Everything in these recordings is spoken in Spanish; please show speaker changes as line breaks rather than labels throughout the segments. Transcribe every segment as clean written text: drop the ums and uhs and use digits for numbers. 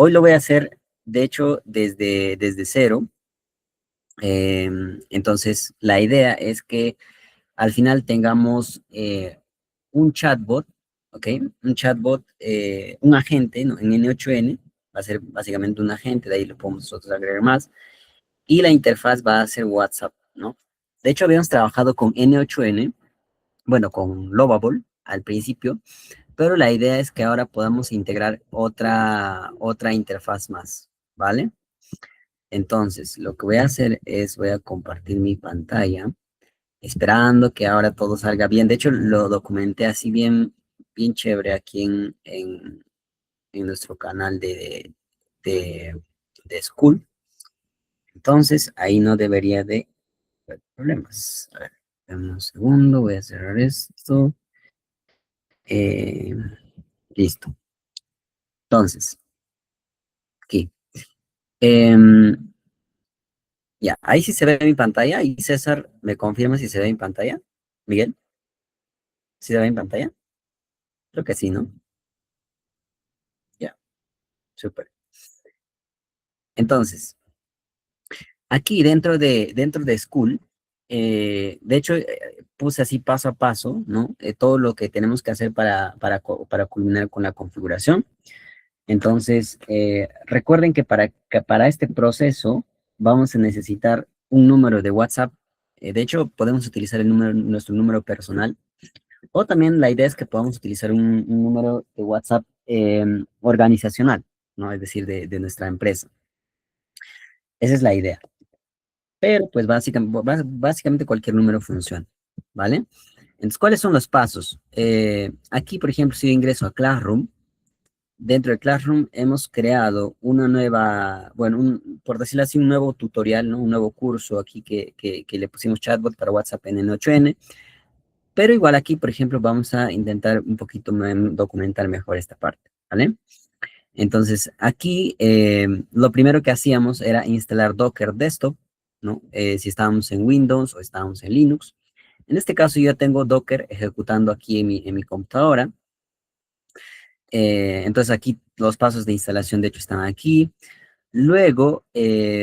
Hoy lo voy a hacer, de hecho, desde cero. Entonces, la idea es que al final tengamos un chatbot, ¿ok? Un chatbot, un agente, ¿no? En N8N, va a ser básicamente un agente, de ahí lo podemos nosotros agregar más, y la interfaz va a ser WhatsApp, ¿no? De hecho, habíamos trabajado con N8N, bueno, con Lovable al principio, pero la idea es que ahora podamos integrar otra interfaz más, ¿vale? Entonces, lo que voy a hacer es, voy a compartir mi pantalla, esperando que ahora todo salga bien. De hecho, lo documenté así bien chévere aquí en nuestro canal de, de School. Entonces, ahí no debería de haber problemas. A ver, dame un segundo, voy a cerrar esto. Eh, listo. Entonces, aquí. Em, ya, ahí sí se ve mi pantalla. Y César, ¿me confirma si se ve mi pantalla? Miguel, ¿sí se ve mi pantalla? Creo que sí, ¿no? Ya, súper. Entonces, aquí dentro de School, de hecho, puse así paso a paso, ¿no? Todo lo que tenemos que hacer para culminar con la configuración. Entonces, recuerden que para este proceso vamos a necesitar un número de WhatsApp. De hecho, podemos utilizar nuestro número personal, o también la idea es que podamos utilizar un número de WhatsApp organizacional, ¿no? Es decir, de nuestra empresa. Esa es la idea. Pero pues básicamente cualquier número funciona, ¿vale? Entonces, ¿cuáles son los pasos? Aquí, por ejemplo, si yo ingreso a Classroom, dentro de Classroom hemos creado una nueva, bueno, por decirlo así, un nuevo tutorial, ¿no? Un nuevo curso aquí que le pusimos chatbot para WhatsApp en N8N, pero igual aquí, por ejemplo, vamos a intentar un poquito documentar mejor esta parte, ¿vale? Entonces, aquí lo primero que hacíamos era instalar Docker Desktop, ¿no? Si estábamos en Windows o estábamos en Linux. En este caso, yo tengo Docker ejecutando aquí en mi computadora. Entonces, aquí los pasos de instalación, de hecho, están aquí. Luego,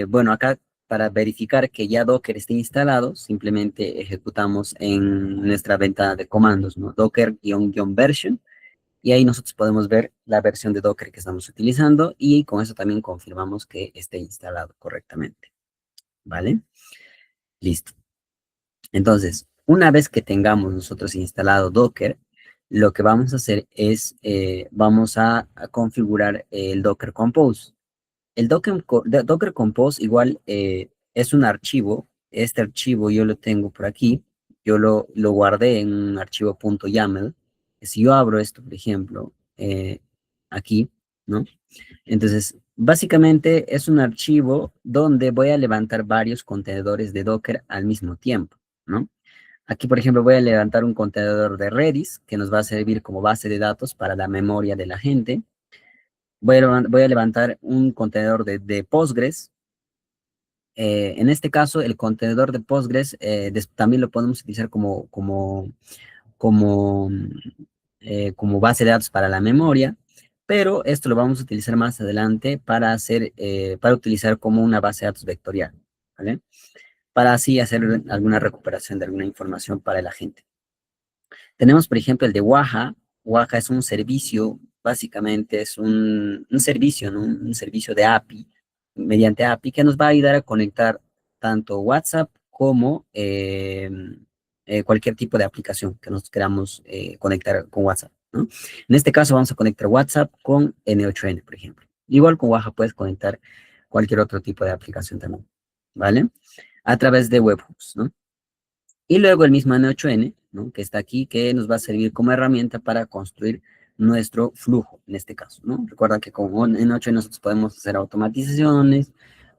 bueno, acá para verificar que ya Docker esté instalado, simplemente ejecutamos en nuestra ventana de comandos, ¿no? Docker-version, y ahí nosotros podemos ver la versión de Docker que estamos utilizando y con eso también confirmamos que esté instalado correctamente, ¿vale? Listo. Entonces, una vez que tengamos nosotros instalado Docker, lo que vamos a hacer es, vamos a configurar el Docker Compose. El Docker Compose igual es un archivo. Este archivo yo lo tengo por aquí. Yo lo guardé en un archivo .yaml. Si yo abro esto, por ejemplo, aquí, ¿no? Entonces, básicamente es un archivo donde voy a levantar varios contenedores de Docker al mismo tiempo, ¿no? Aquí, por ejemplo, voy a levantar un contenedor de Redis que nos va a servir como base de datos para la memoria de la gente. Voy a levantar un contenedor de Postgres. En este caso, el contenedor de Postgres también lo podemos utilizar como, como base de datos para la memoria, pero esto lo vamos a utilizar más adelante para utilizar como una base de datos vectorial, ¿vale? Para así hacer alguna recuperación de alguna información para la gente. Tenemos, por ejemplo, el de Waha. Waha es un servicio, básicamente es un servicio, ¿no? Un servicio de API, mediante API, que nos va a ayudar a conectar tanto WhatsApp como cualquier tipo de aplicación que nos queramos conectar con WhatsApp, ¿no? En este caso vamos a conectar WhatsApp con N8N, por ejemplo. Igual con Waha puedes conectar cualquier otro tipo de aplicación también, ¿vale? A través de webhooks, ¿no? Y luego el mismo N8N, ¿no? Que está aquí, que nos va a servir como herramienta para construir nuestro flujo, en este caso, ¿no? Recuerda que con N8N nosotros podemos hacer automatizaciones,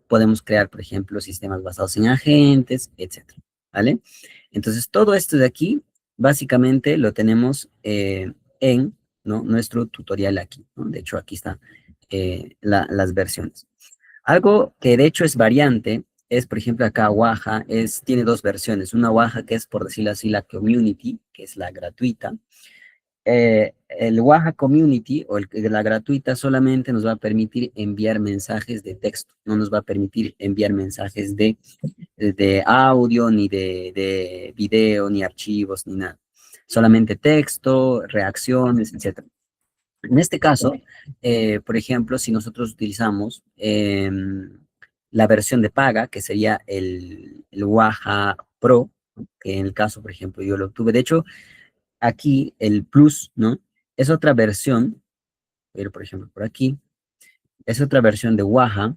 podemos crear, por ejemplo, sistemas basados en agentes, etcétera, ¿vale? Entonces, todo esto de aquí, básicamente lo tenemos en, ¿no? Nuestro tutorial aquí, ¿no? De hecho, aquí están las versiones. Algo que de hecho es variante es, por ejemplo, acá Waha tiene dos versiones. Una Waha que es, por decirlo así, la community, que es la gratuita, el Waha Community o la gratuita solamente nos va a permitir enviar mensajes de texto, no nos va a permitir enviar mensajes de audio, ni de video, ni archivos, ni nada. Solamente texto, reacciones, etc. En este caso, por ejemplo, si nosotros utilizamos la versión de paga, que sería el Waha Pro, que en el caso, por ejemplo, yo lo obtuve. De hecho, aquí el Plus, ¿no? Es otra versión, pero por ejemplo, por aquí, es otra versión de Waha,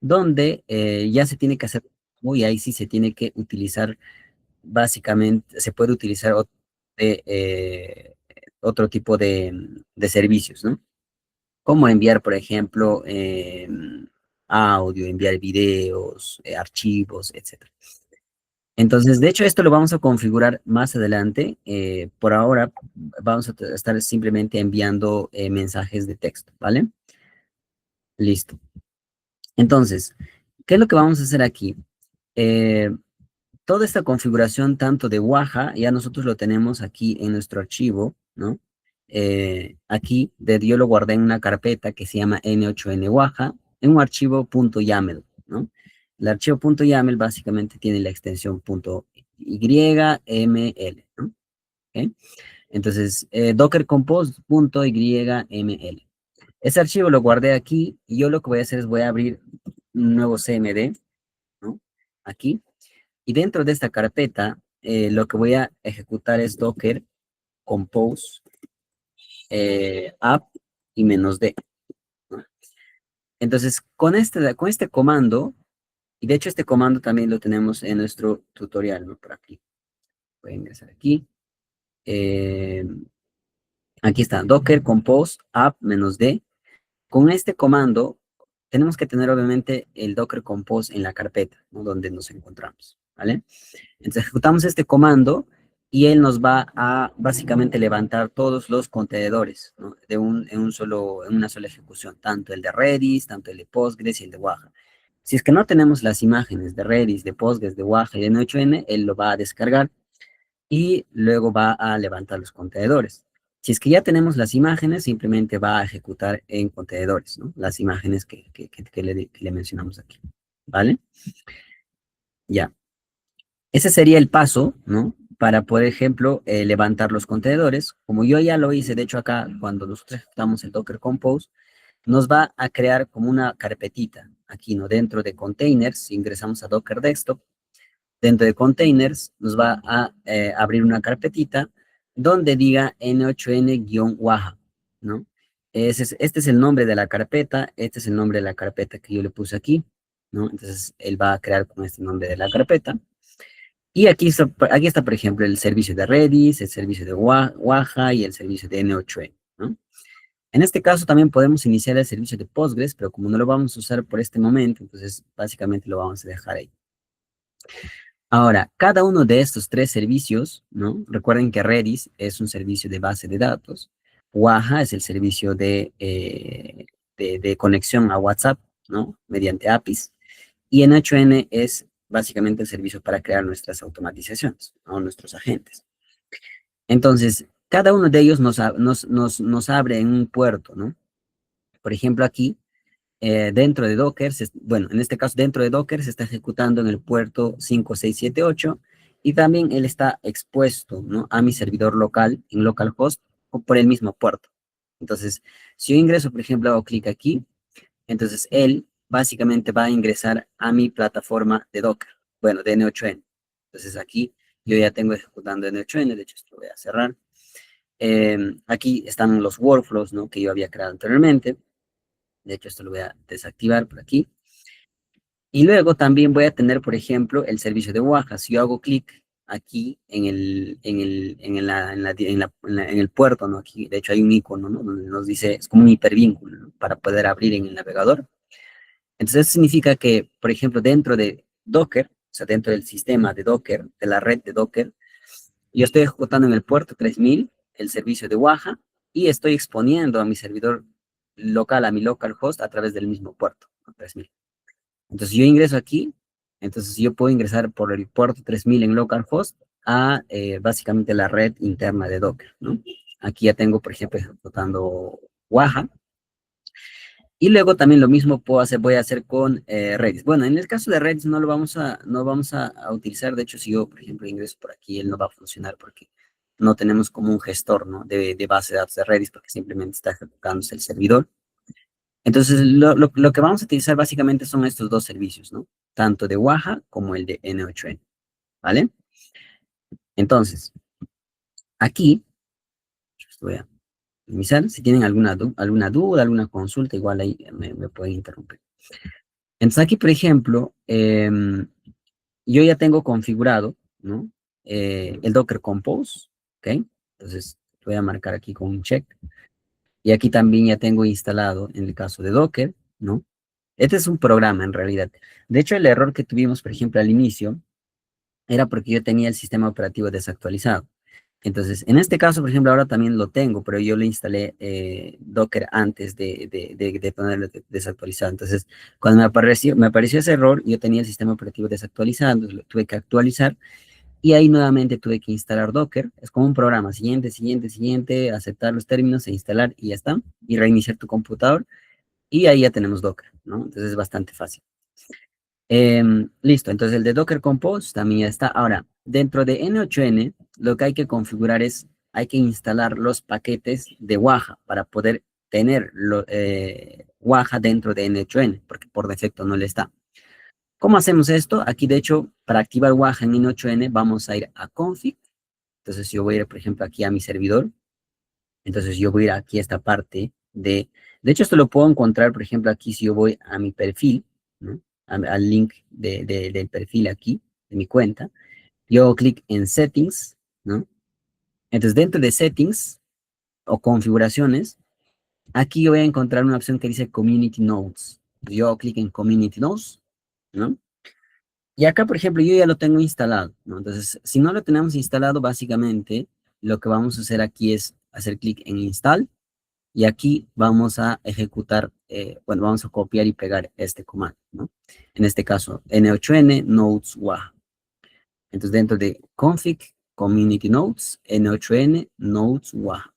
donde ya se tiene que hacer, y ahí sí se tiene que utilizar, básicamente, se puede utilizar otro tipo de servicios, ¿no? Como enviar, por ejemplo, audio, enviar videos, archivos, etcétera. Entonces, de hecho, esto lo vamos a configurar más adelante. Por ahora, vamos a estar simplemente enviando mensajes de texto, ¿vale? Listo. Entonces, ¿qué es lo que vamos a hacer aquí? Eh, Toda esta configuración, tanto de Waha, ya nosotros lo tenemos aquí en nuestro archivo, ¿no? Aquí, yo lo guardé en una carpeta que se llama N8N Waha, en un archivo .yaml, ¿no? El archivo .yaml básicamente tiene la extensión .yml, ¿no? ¿Ok? Entonces, docker compose.yml. Ese archivo lo guardé aquí y yo lo que voy a hacer es voy a abrir un nuevo CMD, ¿no? Aquí. Y dentro de esta carpeta, lo que voy a ejecutar es docker compose app y -d, ¿no? Entonces, con este comando, y de hecho este comando también lo tenemos en nuestro tutorial, ¿no? Por aquí. Voy a ingresar aquí. Eh, Aquí está, docker compose app -d. Con este comando, tenemos que tener obviamente el docker compose en la carpeta, ¿no? Donde nos encontramos, ¿vale? Entonces ejecutamos este comando y él nos va a básicamente levantar todos los contenedores, ¿no? En una sola ejecución, tanto el de Redis, tanto el de Postgres y el de Waha. Si es que no tenemos las imágenes de Redis, de Postgres, de Waha y de N8N, él lo va a descargar y luego va a levantar los contenedores. Si es que ya tenemos las imágenes, simplemente va a ejecutar en contenedores, ¿no? Las imágenes que le mencionamos aquí, ¿vale? Ya. Ese sería el paso, ¿no? Para, por ejemplo, levantar los contenedores. Como yo ya lo hice, de hecho acá, cuando nosotros ejecutamos el Docker Compose, nos va a crear como una carpetita aquí, ¿no? Dentro de containers, si ingresamos a Docker Desktop, dentro de containers nos va a abrir una carpetita donde diga N8N-Waha, ¿no? Este es el nombre de la carpeta, este es el nombre de la carpeta que yo le puse aquí, ¿no? Entonces, él va a crear con este nombre de la carpeta. Y aquí está, por ejemplo, el servicio de Redis, el servicio de Waha y el servicio de N8N, ¿no? En este caso también podemos iniciar el servicio de Postgres, pero como no lo vamos a usar por este momento, entonces básicamente lo vamos a dejar ahí. Ahora, cada uno de estos tres servicios, ¿no? Recuerden que Redis es un servicio de base de datos, Waha es el servicio de conexión a WhatsApp, ¿no? Mediante APIs, y N8N es básicamente el servicio para crear nuestras automatizaciones, o nuestros agentes. Entonces, cada uno de ellos nos abre en un puerto, ¿no? Por ejemplo, aquí, dentro de Docker, bueno, en este caso dentro de Docker se está ejecutando en el puerto 5678 y también él está expuesto, ¿no? A mi servidor local en localhost o por el mismo puerto. Entonces, si yo ingreso, por ejemplo, hago clic aquí, entonces él básicamente va a ingresar a mi plataforma de Docker, bueno, de N8N. Entonces aquí yo ya tengo ejecutando N8N, de hecho esto lo voy a cerrar. Aquí están los workflows, ¿no? Que yo había creado anteriormente. De hecho, esto lo voy a desactivar por aquí. Y luego también voy a tener, por ejemplo, el servicio de Waha. Si yo hago clic aquí en el puerto, ¿no? Aquí, de hecho, hay un icono, ¿no? Donde nos dice, es como un hipervínculo, ¿no? Para poder abrir en el navegador. Entonces, eso significa que, por ejemplo, dentro de Docker, o sea, dentro del sistema de Docker, de la red de Docker, yo estoy ejecutando en el puerto 3000 el servicio de Waha y estoy exponiendo a mi servidor local, a mi localhost, a través del mismo puerto, ¿no? 3000. Entonces yo ingreso aquí, entonces yo puedo ingresar por el puerto 3000 en localhost a básicamente la red interna de Docker, ¿no? Aquí ya tengo, por ejemplo, ejecutando Waha. Y luego también lo mismo voy a hacer con Redis. Bueno, en el caso de Redis no vamos a utilizar. De hecho, si yo, por ejemplo, ingreso por aquí, él no va a funcionar porque no tenemos como un gestor, ¿no? de base de datos de Redis, porque simplemente está ejecutándose el servidor. Entonces, lo que vamos a utilizar básicamente son estos dos servicios, ¿no? Tanto de Waha como el de N8N, ¿vale? Entonces, aquí, voy a minimizar. Si tienen alguna duda, alguna consulta, igual ahí me pueden interrumpir. Entonces, aquí, por ejemplo, yo ya tengo configurado, ¿no? El Docker Compose, ¿ok? Entonces, voy a marcar aquí con un check. Y aquí también ya tengo instalado, en el caso de Docker, ¿no? Este es un programa, en realidad. De hecho, el error que tuvimos, por ejemplo, al inicio, era porque yo tenía el sistema operativo desactualizado. Entonces, en este caso, por ejemplo, ahora también lo tengo, pero yo le instalé Docker antes de ponerlo desactualizado. Entonces, cuando me apareció ese error, yo tenía el sistema operativo desactualizado, entonces lo tuve que actualizar y ahí nuevamente tuve que instalar Docker. Es como un programa, siguiente, siguiente, siguiente, aceptar los términos e instalar y ya está. Y reiniciar tu computador y ahí ya tenemos Docker, ¿no? Entonces es bastante fácil. Listo, entonces el de Docker Compose también ya está. Ahora, dentro de N8N, lo que hay que configurar es, hay que instalar los paquetes de Waha para poder tener Waha dentro de N8N, porque por defecto no le está. ¿Cómo hacemos esto? Aquí, de hecho, para activar Waha en N8N, vamos a ir a config. Entonces, yo voy a ir, por ejemplo, aquí a mi servidor. Entonces, yo voy a ir aquí a esta parte de hecho, esto lo puedo encontrar, por ejemplo, aquí si yo voy a mi perfil, ¿no? Al link del perfil aquí, de mi cuenta. Yo hago clic en Settings, ¿no? Entonces, dentro de Settings o Configuraciones, aquí yo voy a encontrar una opción que dice Community Nodes. Yo hago clic en Community Nodes, ¿no? Y acá, por ejemplo, yo ya lo tengo instalado, ¿no? Entonces, si no lo tenemos instalado, básicamente, lo que vamos a hacer aquí es hacer clic en Install, y aquí vamos a ejecutar, bueno, vamos a copiar y pegar este comando, ¿no? En este caso, N8N nodes waha. Entonces, dentro de config community nodes, N8N nodes waha.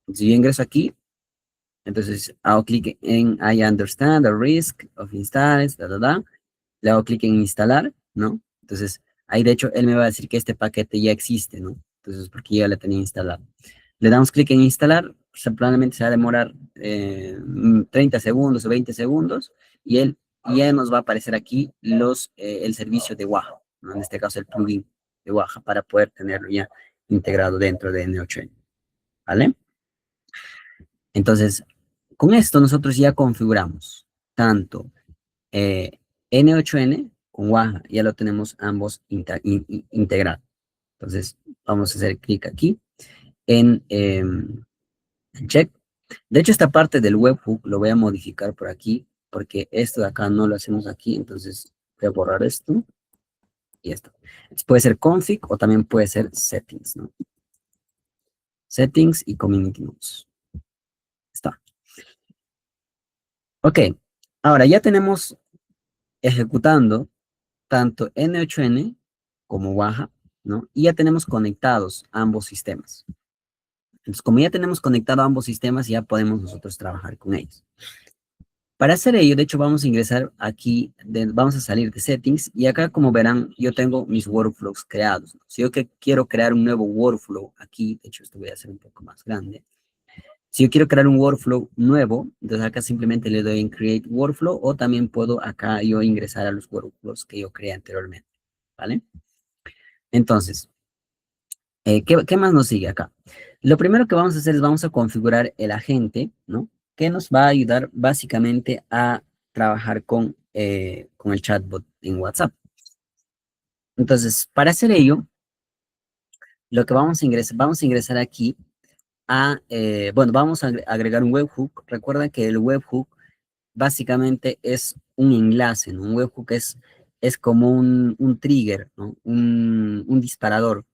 Entonces, yo ingreso aquí, entonces hago clic en I understand the risk of installs, le hago clic en instalar, ¿no? Entonces, ahí de hecho, él me va a decir que este paquete ya existe, ¿no? Entonces, porque ya lo tenía instalado. Le damos clic en instalar, probablemente se va a demorar 30 segundos o 20 segundos, y ya nos va a aparecer aquí el servicio de Waha, ¿no? En este caso el plugin de Waha, para poder tenerlo ya integrado dentro de N8N, ¿vale? Entonces, con esto nosotros ya configuramos tanto eh, N8N con Waha, ya lo tenemos ambos integrados. Entonces, vamos a hacer clic aquí en check. De hecho, esta parte del webhook lo voy a modificar por aquí, porque esto de acá no lo hacemos aquí, entonces voy a borrar esto y esto. Entonces, puede ser config o también puede ser settings, ¿no? Settings y community nodes. Está. Ok, ahora ya tenemos ejecutando tanto N8N como Waha, ¿no? Y ya tenemos conectados ambos sistemas. Entonces, como ya tenemos conectado ambos sistemas, ya podemos nosotros trabajar con ellos. Para hacer ello, de hecho, vamos a ingresar aquí, vamos a salir de Settings, y acá, como verán, yo tengo mis workflows creados, ¿no? Si yo quiero crear un nuevo workflow aquí, de hecho, esto voy a hacer un poco más grande. Si yo quiero crear un workflow nuevo, entonces acá simplemente le doy en Create Workflow, o también puedo acá yo ingresar a los workflows que yo creé anteriormente, ¿vale? Entonces, ¿qué más nos sigue acá? Lo primero que vamos a hacer es vamos a configurar el agente, ¿no? Que nos va a ayudar básicamente a trabajar con el chatbot en WhatsApp. Entonces, para hacer ello, lo que vamos a ingresar aquí bueno, vamos a agregar un webhook. Recuerda que el webhook básicamente es un enlace, ¿no? Un webhook es como un trigger, ¿no? Un disparador,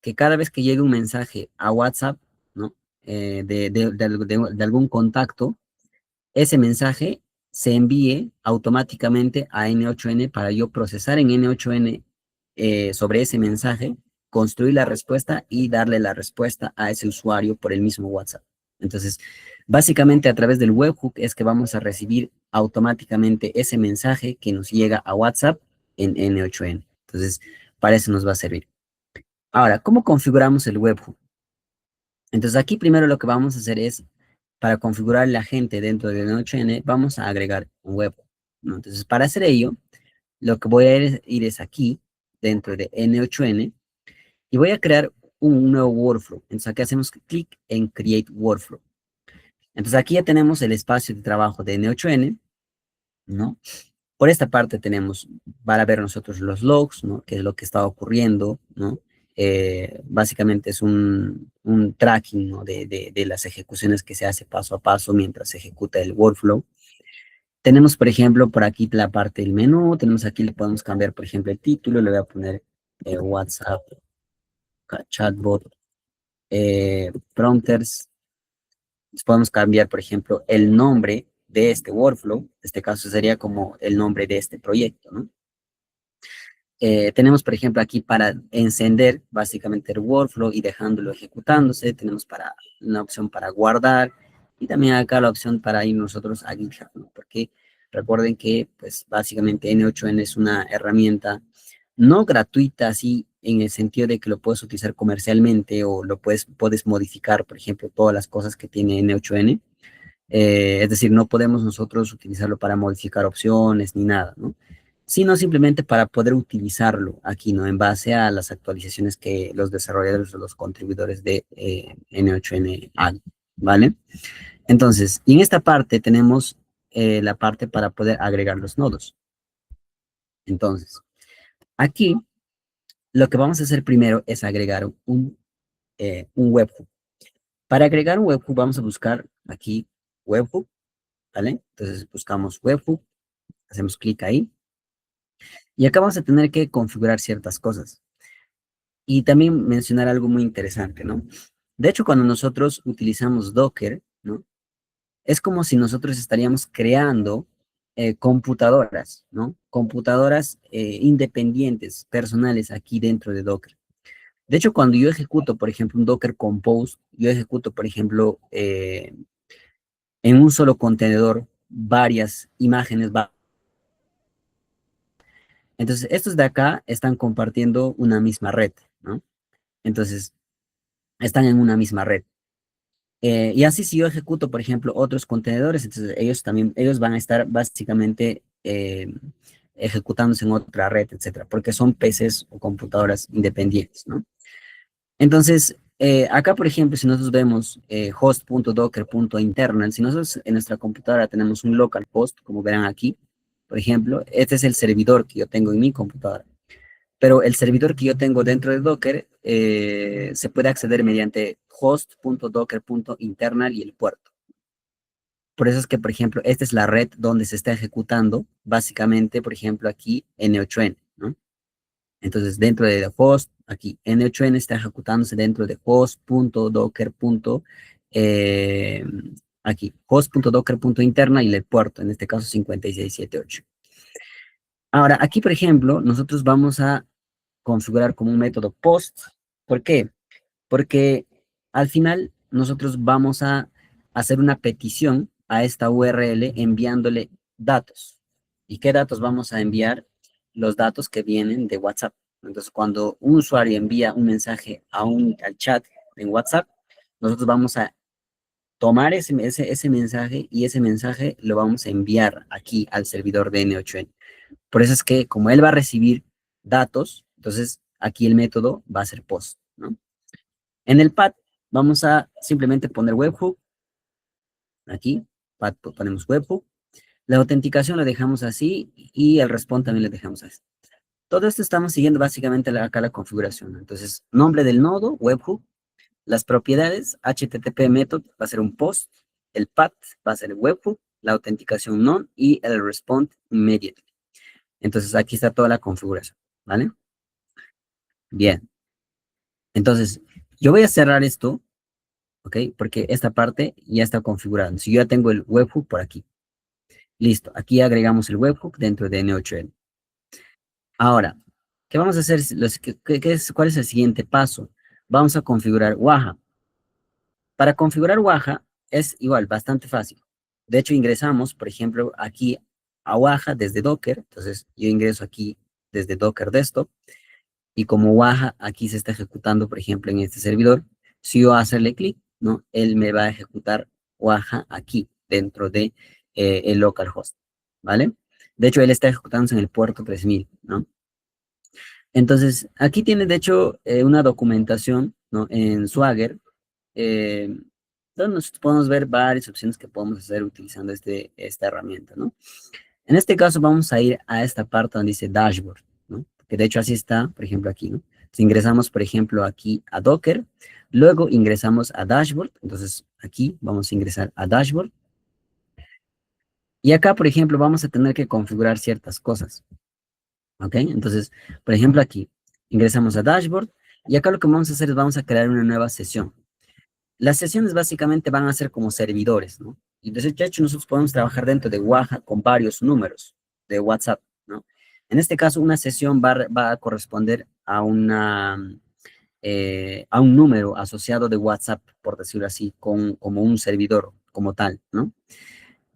que cada vez que llegue un mensaje a WhatsApp, ¿no? De algún contacto, ese mensaje se envíe automáticamente a N8N para yo procesar en N8N sobre ese mensaje construir la respuesta y darle la respuesta a ese usuario por el mismo WhatsApp. Entonces, básicamente a través del webhook es que vamos a recibir automáticamente ese mensaje que nos llega a WhatsApp en N8N. Entonces, para eso nos va a servir. Ahora, ¿cómo configuramos el webhook? Entonces, aquí primero lo que vamos a hacer es, para configurar el agente dentro de N8N, vamos a agregar un webhook, ¿no? Entonces, para hacer ello, lo que voy a ir es aquí, dentro de N8N, y voy a crear un nuevo workflow. Entonces, aquí hacemos clic en Create Workflow. Entonces, aquí ya tenemos el espacio de trabajo de N8N, ¿no? Por esta parte tenemos, para ver nosotros los logs, ¿no? Que es lo que está ocurriendo, ¿no? Básicamente es un tracking, ¿no? de las ejecuciones que se hace paso a paso mientras se ejecuta el workflow. Tenemos, por ejemplo, por aquí la parte del menú, tenemos aquí, le podemos cambiar, por ejemplo, el título, le voy a poner WhatsApp, chatbot, prompters. Podemos cambiar, por ejemplo, el nombre de este workflow. En este caso sería como el nombre de este proyecto, ¿no? Tenemos, por ejemplo, aquí para encender básicamente el workflow y dejándolo ejecutándose. Tenemos para una opción para guardar y también acá la opción para ir nosotros a GitHub, ¿no? Porque recuerden que, pues, básicamente N8N es una herramienta no gratuita, así en el sentido de que lo puedes utilizar comercialmente o lo puedes modificar, por ejemplo, todas las cosas que tiene N8N. Es decir, no podemos nosotros utilizarlo para modificar opciones ni nada, ¿no? Sino simplemente para poder utilizarlo aquí, ¿no? En base a las actualizaciones que los desarrolladores o los contribuidores de N8N hagan, ¿vale? Entonces, y en esta parte tenemos la parte para poder agregar los nodos. Entonces, aquí lo que vamos a hacer primero es agregar un webhook. Para agregar un webhook vamos a buscar aquí webhook, ¿vale? Entonces buscamos webhook, hacemos clic ahí. Y acá vamos a tener que configurar ciertas cosas. Y también mencionar algo muy interesante, ¿no? De hecho, cuando nosotros utilizamos Docker, ¿no? Es como si nosotros estaríamos creando computadoras, ¿no? Computadoras independientes, personales, aquí dentro de Docker. De hecho, cuando yo ejecuto, por ejemplo, un Docker Compose, yo ejecuto, por ejemplo, en un solo contenedor varias imágenes. Entonces, estos de acá están compartiendo una misma red, ¿no? Entonces, están en una misma red. Y así si yo ejecuto, por ejemplo, otros contenedores, entonces ellos van a estar básicamente ejecutándose en otra red, etcétera, porque son PCs o computadoras independientes, ¿no? Entonces, acá, por ejemplo, si nosotros vemos host.docker.internal, si nosotros en nuestra computadora tenemos un localhost, como verán aquí, por ejemplo, este es el servidor que yo tengo en mi computadora. Pero el servidor que yo tengo dentro de Docker se puede acceder mediante host.docker.internal y el puerto. Por eso es que, por ejemplo, esta es la red donde se está ejecutando, básicamente, por ejemplo, aquí N8N, ¿no? Entonces, dentro de host, aquí N8N está ejecutándose dentro de host.docker. Eh, aquí, host.docker.interna y el puerto, en este caso 5678. Ahora, aquí, por ejemplo, nosotros vamos a configurar como un método post. ¿Por qué? Porque al final nosotros vamos a hacer una petición a esta URL enviándole datos. ¿Y qué datos vamos a enviar? Los datos que vienen de WhatsApp. Entonces, cuando un usuario envía un mensaje al chat en WhatsApp, nosotros vamos a tomar ese mensaje y ese mensaje lo vamos a enviar aquí al servidor de N8N. Por eso es que como él va a recibir datos, entonces aquí el método va a ser post, ¿no? En el pad vamos a simplemente poner webhook, aquí, pad ponemos webhook, la autenticación la dejamos así y el response también le dejamos así. Todo esto estamos siguiendo básicamente acá la configuración, ¿no? Entonces, nombre del nodo, webhook, las propiedades, HTTP method va a ser un post, el path va a ser el webhook, la autenticación none y el response immediately. Entonces, aquí está toda la configuración, ¿vale? Bien. Entonces, yo voy a cerrar esto, ¿ok? Porque esta parte ya está configurada. Si yo ya tengo el webhook por aquí. Listo. Aquí agregamos el webhook dentro de N8N. Ahora, ¿Qué vamos a hacer? ¿Cuál es el siguiente paso? Vamos a configurar Waha. Para configurar Waha es igual, bastante fácil. De hecho, ingresamos, por ejemplo, aquí a Waha desde Docker. Entonces, yo ingreso aquí desde Docker Desktop. Y como Waha aquí se está ejecutando, por ejemplo, en este servidor, si yo hacerle clic, ¿no? Él me va a ejecutar Waha aquí, dentro de el localhost, ¿vale? De hecho, él está ejecutándose en el puerto 3000, ¿no? Entonces, aquí tiene, de hecho, una documentación, ¿no? En Swagger, eh, donde nosotros podemos ver varias opciones que podemos hacer utilizando esta herramienta, ¿no? En este caso vamos a ir a esta parte donde dice Dashboard, ¿no? Que de hecho así está, por ejemplo, aquí, ¿no? Si ingresamos, por ejemplo, aquí a Docker, luego ingresamos a Dashboard, entonces aquí vamos a ingresar a Dashboard, y acá, por ejemplo, vamos a tener que configurar ciertas cosas, ¿ok? Entonces, por ejemplo, aquí ingresamos a Dashboard, y acá lo que vamos a hacer es vamos a crear una nueva sesión. Las sesiones básicamente van a ser como servidores, ¿no? Y entonces, de hecho, nosotros podemos trabajar dentro de Waha con varios números de WhatsApp, ¿no? En este caso, una sesión va a corresponder a un número asociado de WhatsApp, por decirlo así, como un servidor, como tal, ¿no?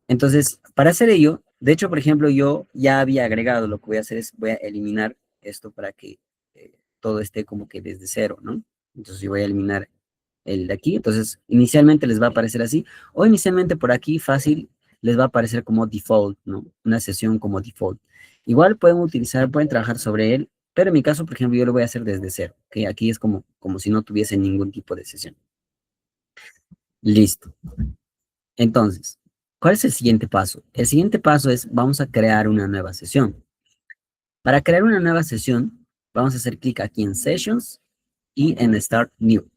Entonces, para hacer ello, de hecho, por ejemplo, yo ya había agregado, lo que voy a hacer es, voy a eliminar esto para que todo esté como que desde cero, ¿no? Entonces, yo voy a eliminar el de aquí. Entonces, inicialmente les va a aparecer así, o inicialmente por aquí, fácil, les va a aparecer como default, ¿no? Una sesión como default. Igual pueden trabajar sobre él, pero en mi caso, por ejemplo, yo lo voy a hacer desde cero, que aquí es como si no tuviese ningún tipo de sesión. Listo. Entonces, ¿cuál es el siguiente paso? El siguiente paso es, vamos a crear una nueva sesión. Para crear una nueva sesión, vamos a hacer clic aquí en Sessions y en Start New.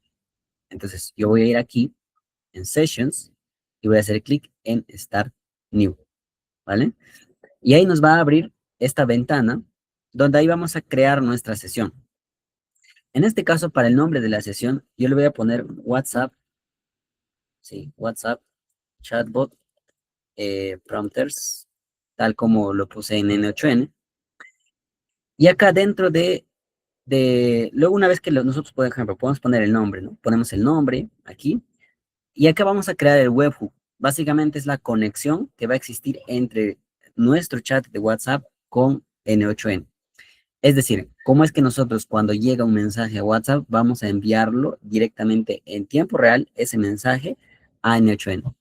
Entonces, yo voy a ir aquí en Sessions y voy a hacer clic en Start New, ¿vale? Y ahí nos va a abrir esta ventana donde ahí vamos a crear nuestra sesión. En este caso, para el nombre de la sesión, yo le voy a poner WhatsApp, sí, WhatsApp Chatbot Prompters, tal como lo puse en N8N. Y acá dentro luego una vez que nosotros, por ejemplo, podemos poner el nombre, ¿no? Ponemos el nombre aquí. Y acá vamos a crear el webhook. Básicamente es la conexión que va a existir entre nuestro chat de WhatsApp con N8N. Es decir, cómo es que nosotros cuando llega un mensaje a WhatsApp vamos a enviarlo directamente en tiempo real, ese mensaje, a N8N.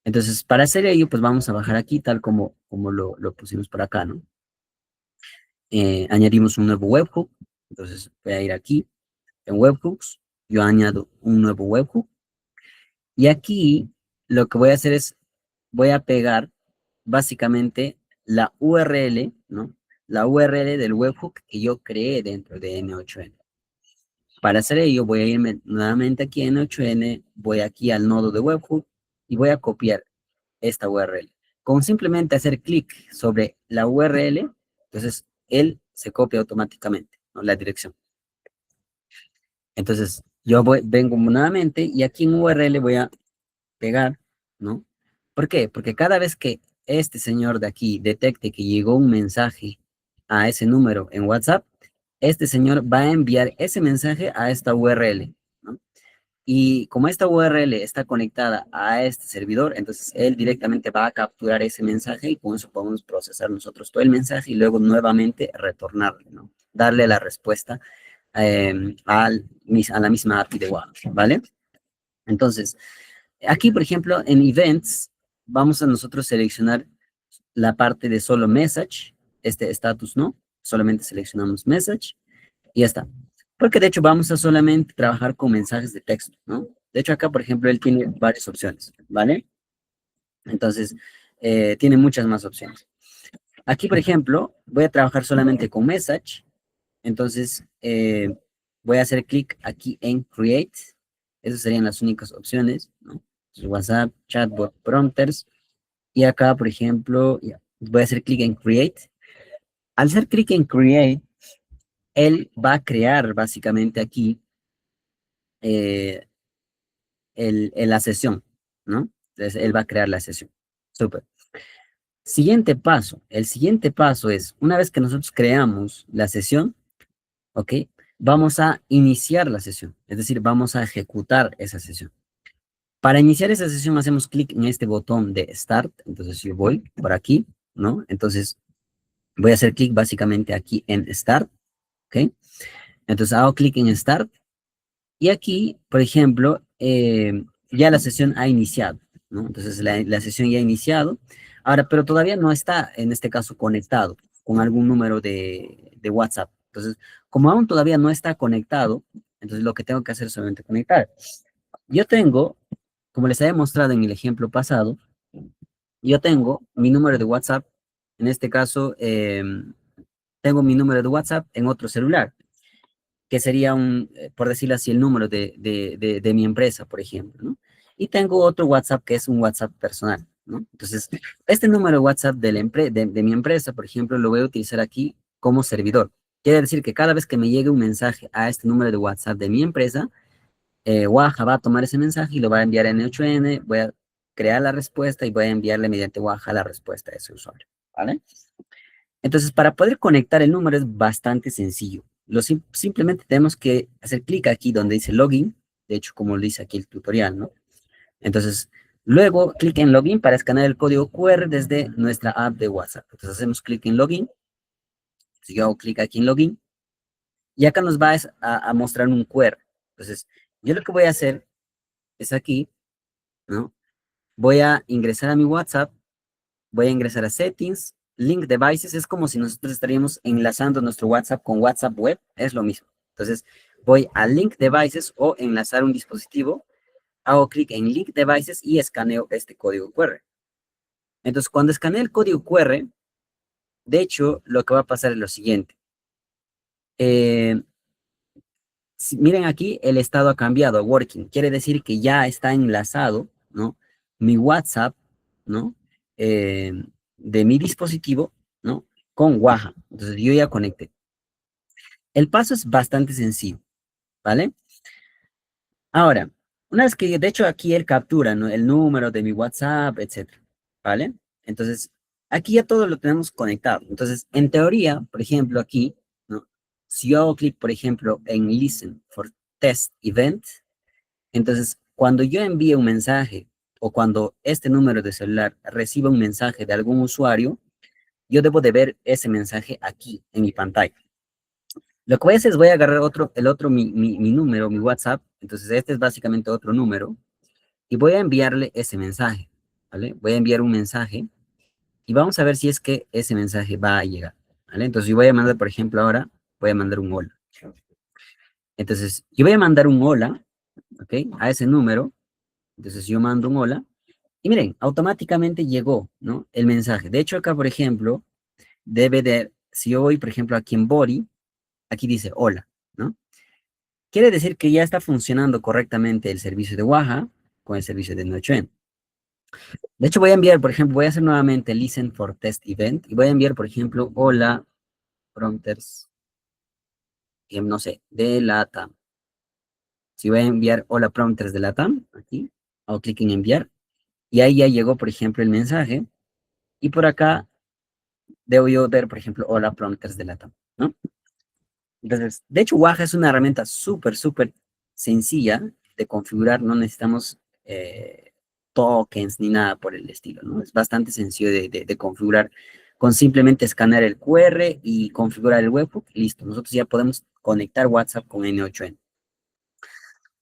Entonces, para hacer ello, pues vamos a bajar aquí tal como lo pusimos por acá, ¿no? Añadimos un nuevo webhook. Entonces, voy a ir aquí en webhooks. Yo añado un nuevo webhook. Y aquí lo que voy a hacer es, voy a pegar básicamente la URL, ¿no? La URL del webhook que yo creé dentro de N8N. Para hacer ello, voy a irme nuevamente aquí en N8N, voy aquí al nodo de webhook y voy a copiar esta URL. Con simplemente hacer clic sobre la URL, entonces él se copia automáticamente, ¿no? La dirección. Entonces, vengo nuevamente y aquí en URL voy a pegar, ¿no? ¿Por qué? Porque cada vez que este señor de aquí detecte que llegó un mensaje a ese número en WhatsApp, este señor va a enviar ese mensaje a esta URL, ¿no? Y como esta URL está conectada a este servidor, entonces él directamente va a capturar ese mensaje y con eso podemos procesar nosotros todo el mensaje y luego nuevamente retornarle, ¿no? Darle la respuesta a la misma API de WhatsApp, ¿vale? Entonces, aquí, por ejemplo, en Events, vamos a nosotros seleccionar la parte de solo Message, este status no, solamente seleccionamos Message y ya está. Porque de hecho vamos a solamente trabajar con mensajes de texto, ¿no? De hecho acá, por ejemplo, él tiene varias opciones, ¿vale? Entonces, tiene muchas más opciones. Aquí, por ejemplo, voy a trabajar solamente con Message, entonces voy a hacer clic aquí en Create, esas serían las únicas opciones, ¿no? WhatsApp, Chatbot, Prompters, y acá, por ejemplo, voy a hacer clic en Create. Al hacer clic en Create, él va a crear básicamente aquí eh, la sesión, ¿no? Entonces, él va a crear la sesión. Súper. Siguiente paso. El siguiente paso es, una vez que nosotros creamos la sesión, ¿ok? Vamos a iniciar la sesión, es decir, vamos a ejecutar esa sesión. Para iniciar esa sesión hacemos clic en este botón de Start, entonces yo voy por aquí, ¿no? Entonces voy a hacer clic básicamente aquí en Start, ¿ok? Entonces hago clic en Start y aquí, por ejemplo, ya la sesión ha iniciado, ¿no? Entonces la sesión ya ha iniciado. Ahora, pero todavía no está, en este caso, conectado con algún número de WhatsApp. Entonces, como aún todavía no está conectado, entonces lo que tengo que hacer es solamente conectar. Yo tengo, como les había mostrado en el ejemplo pasado, yo tengo mi número de WhatsApp, en este caso, tengo mi número de WhatsApp en otro celular, que sería por decirlo así, el número de mi empresa, por ejemplo, ¿no? Y tengo otro WhatsApp que es un WhatsApp personal, ¿no? Entonces, este número de WhatsApp de mi empresa, por ejemplo, lo voy a utilizar aquí como servidor. Quiere decir que cada vez que me llegue un mensaje a este número de WhatsApp de mi empresa, Waja va a tomar ese mensaje y lo va a enviar a N8N, voy a crear la respuesta y voy a enviarle mediante Waja la respuesta a ese usuario, ¿vale? Entonces, para poder conectar el número es bastante sencillo. Simplemente tenemos que hacer clic aquí donde dice login, de hecho, como lo dice aquí el tutorial, ¿no? Entonces, luego clic en login para escanear el código QR desde nuestra app de WhatsApp. Entonces, hacemos clic en login, entonces, yo hago clic aquí en login, y acá nos va a mostrar un QR. Entonces, yo lo que voy a hacer es aquí, ¿no? Voy a ingresar a mi WhatsApp, voy a ingresar a Settings, Link Devices, es como si nosotros estaríamos enlazando nuestro WhatsApp con WhatsApp Web, es lo mismo. Entonces, voy a Link Devices o enlazar un dispositivo, hago clic en Link Devices y escaneo este código QR. Entonces, cuando escanee el código QR, de hecho, lo que va a pasar es lo siguiente. Miren aquí, el estado ha cambiado a working. Quiere decir que ya está enlazado, ¿no? Mi WhatsApp, ¿no? Eh, de mi dispositivo, ¿no? Con Waha. Entonces yo ya conecté. El paso es bastante sencillo, ¿vale? Ahora, una vez que, de hecho, aquí él captura, ¿no? El número de mi WhatsApp, etcétera, ¿vale? Entonces, aquí ya todo lo tenemos conectado. Entonces, en teoría, por ejemplo, aquí, ¿no? Si yo hago clic, por ejemplo, en Listen for Test Event, entonces, cuando yo envíe un mensaje o cuando este número de celular reciba un mensaje de algún usuario, yo debo de ver ese mensaje aquí en mi pantalla. Lo que voy a hacer es voy a agarrar mi número, mi WhatsApp. Entonces, este es básicamente otro número y voy a enviarle ese mensaje, ¿vale? Voy a enviar un mensaje y vamos a ver si es que ese mensaje va a llegar, ¿vale? Entonces, yo voy a mandar, por ejemplo, ahora, voy a mandar un hola. Entonces, yo voy a mandar un hola, ¿ok? A ese número. Entonces, yo mando un hola. Y miren, automáticamente llegó, ¿no? El mensaje. De hecho, acá, por ejemplo, si yo voy, por ejemplo, aquí en Body, aquí dice hola, ¿no? Quiere decir que ya está funcionando correctamente el servicio de Waha con el servicio de Nochoen. De hecho, voy a enviar, por ejemplo, voy a hacer nuevamente Listen for Test Event y voy a enviar, por ejemplo, hola, prompters, no sé, de LATAM. Si voy a enviar hola, prompters de LATAM, aquí, hago clic en enviar y ahí ya llegó, por ejemplo, el mensaje y por acá debo yo ver, por ejemplo, hola prompters de LATAM, ¿no? Entonces, de hecho, Waja es una herramienta súper sencilla de configurar, no necesitamos tokens ni nada por el estilo, ¿no? Es bastante sencillo de configurar con simplemente escanear el QR y configurar el webhook, listo. Nosotros ya podemos conectar WhatsApp con N8N.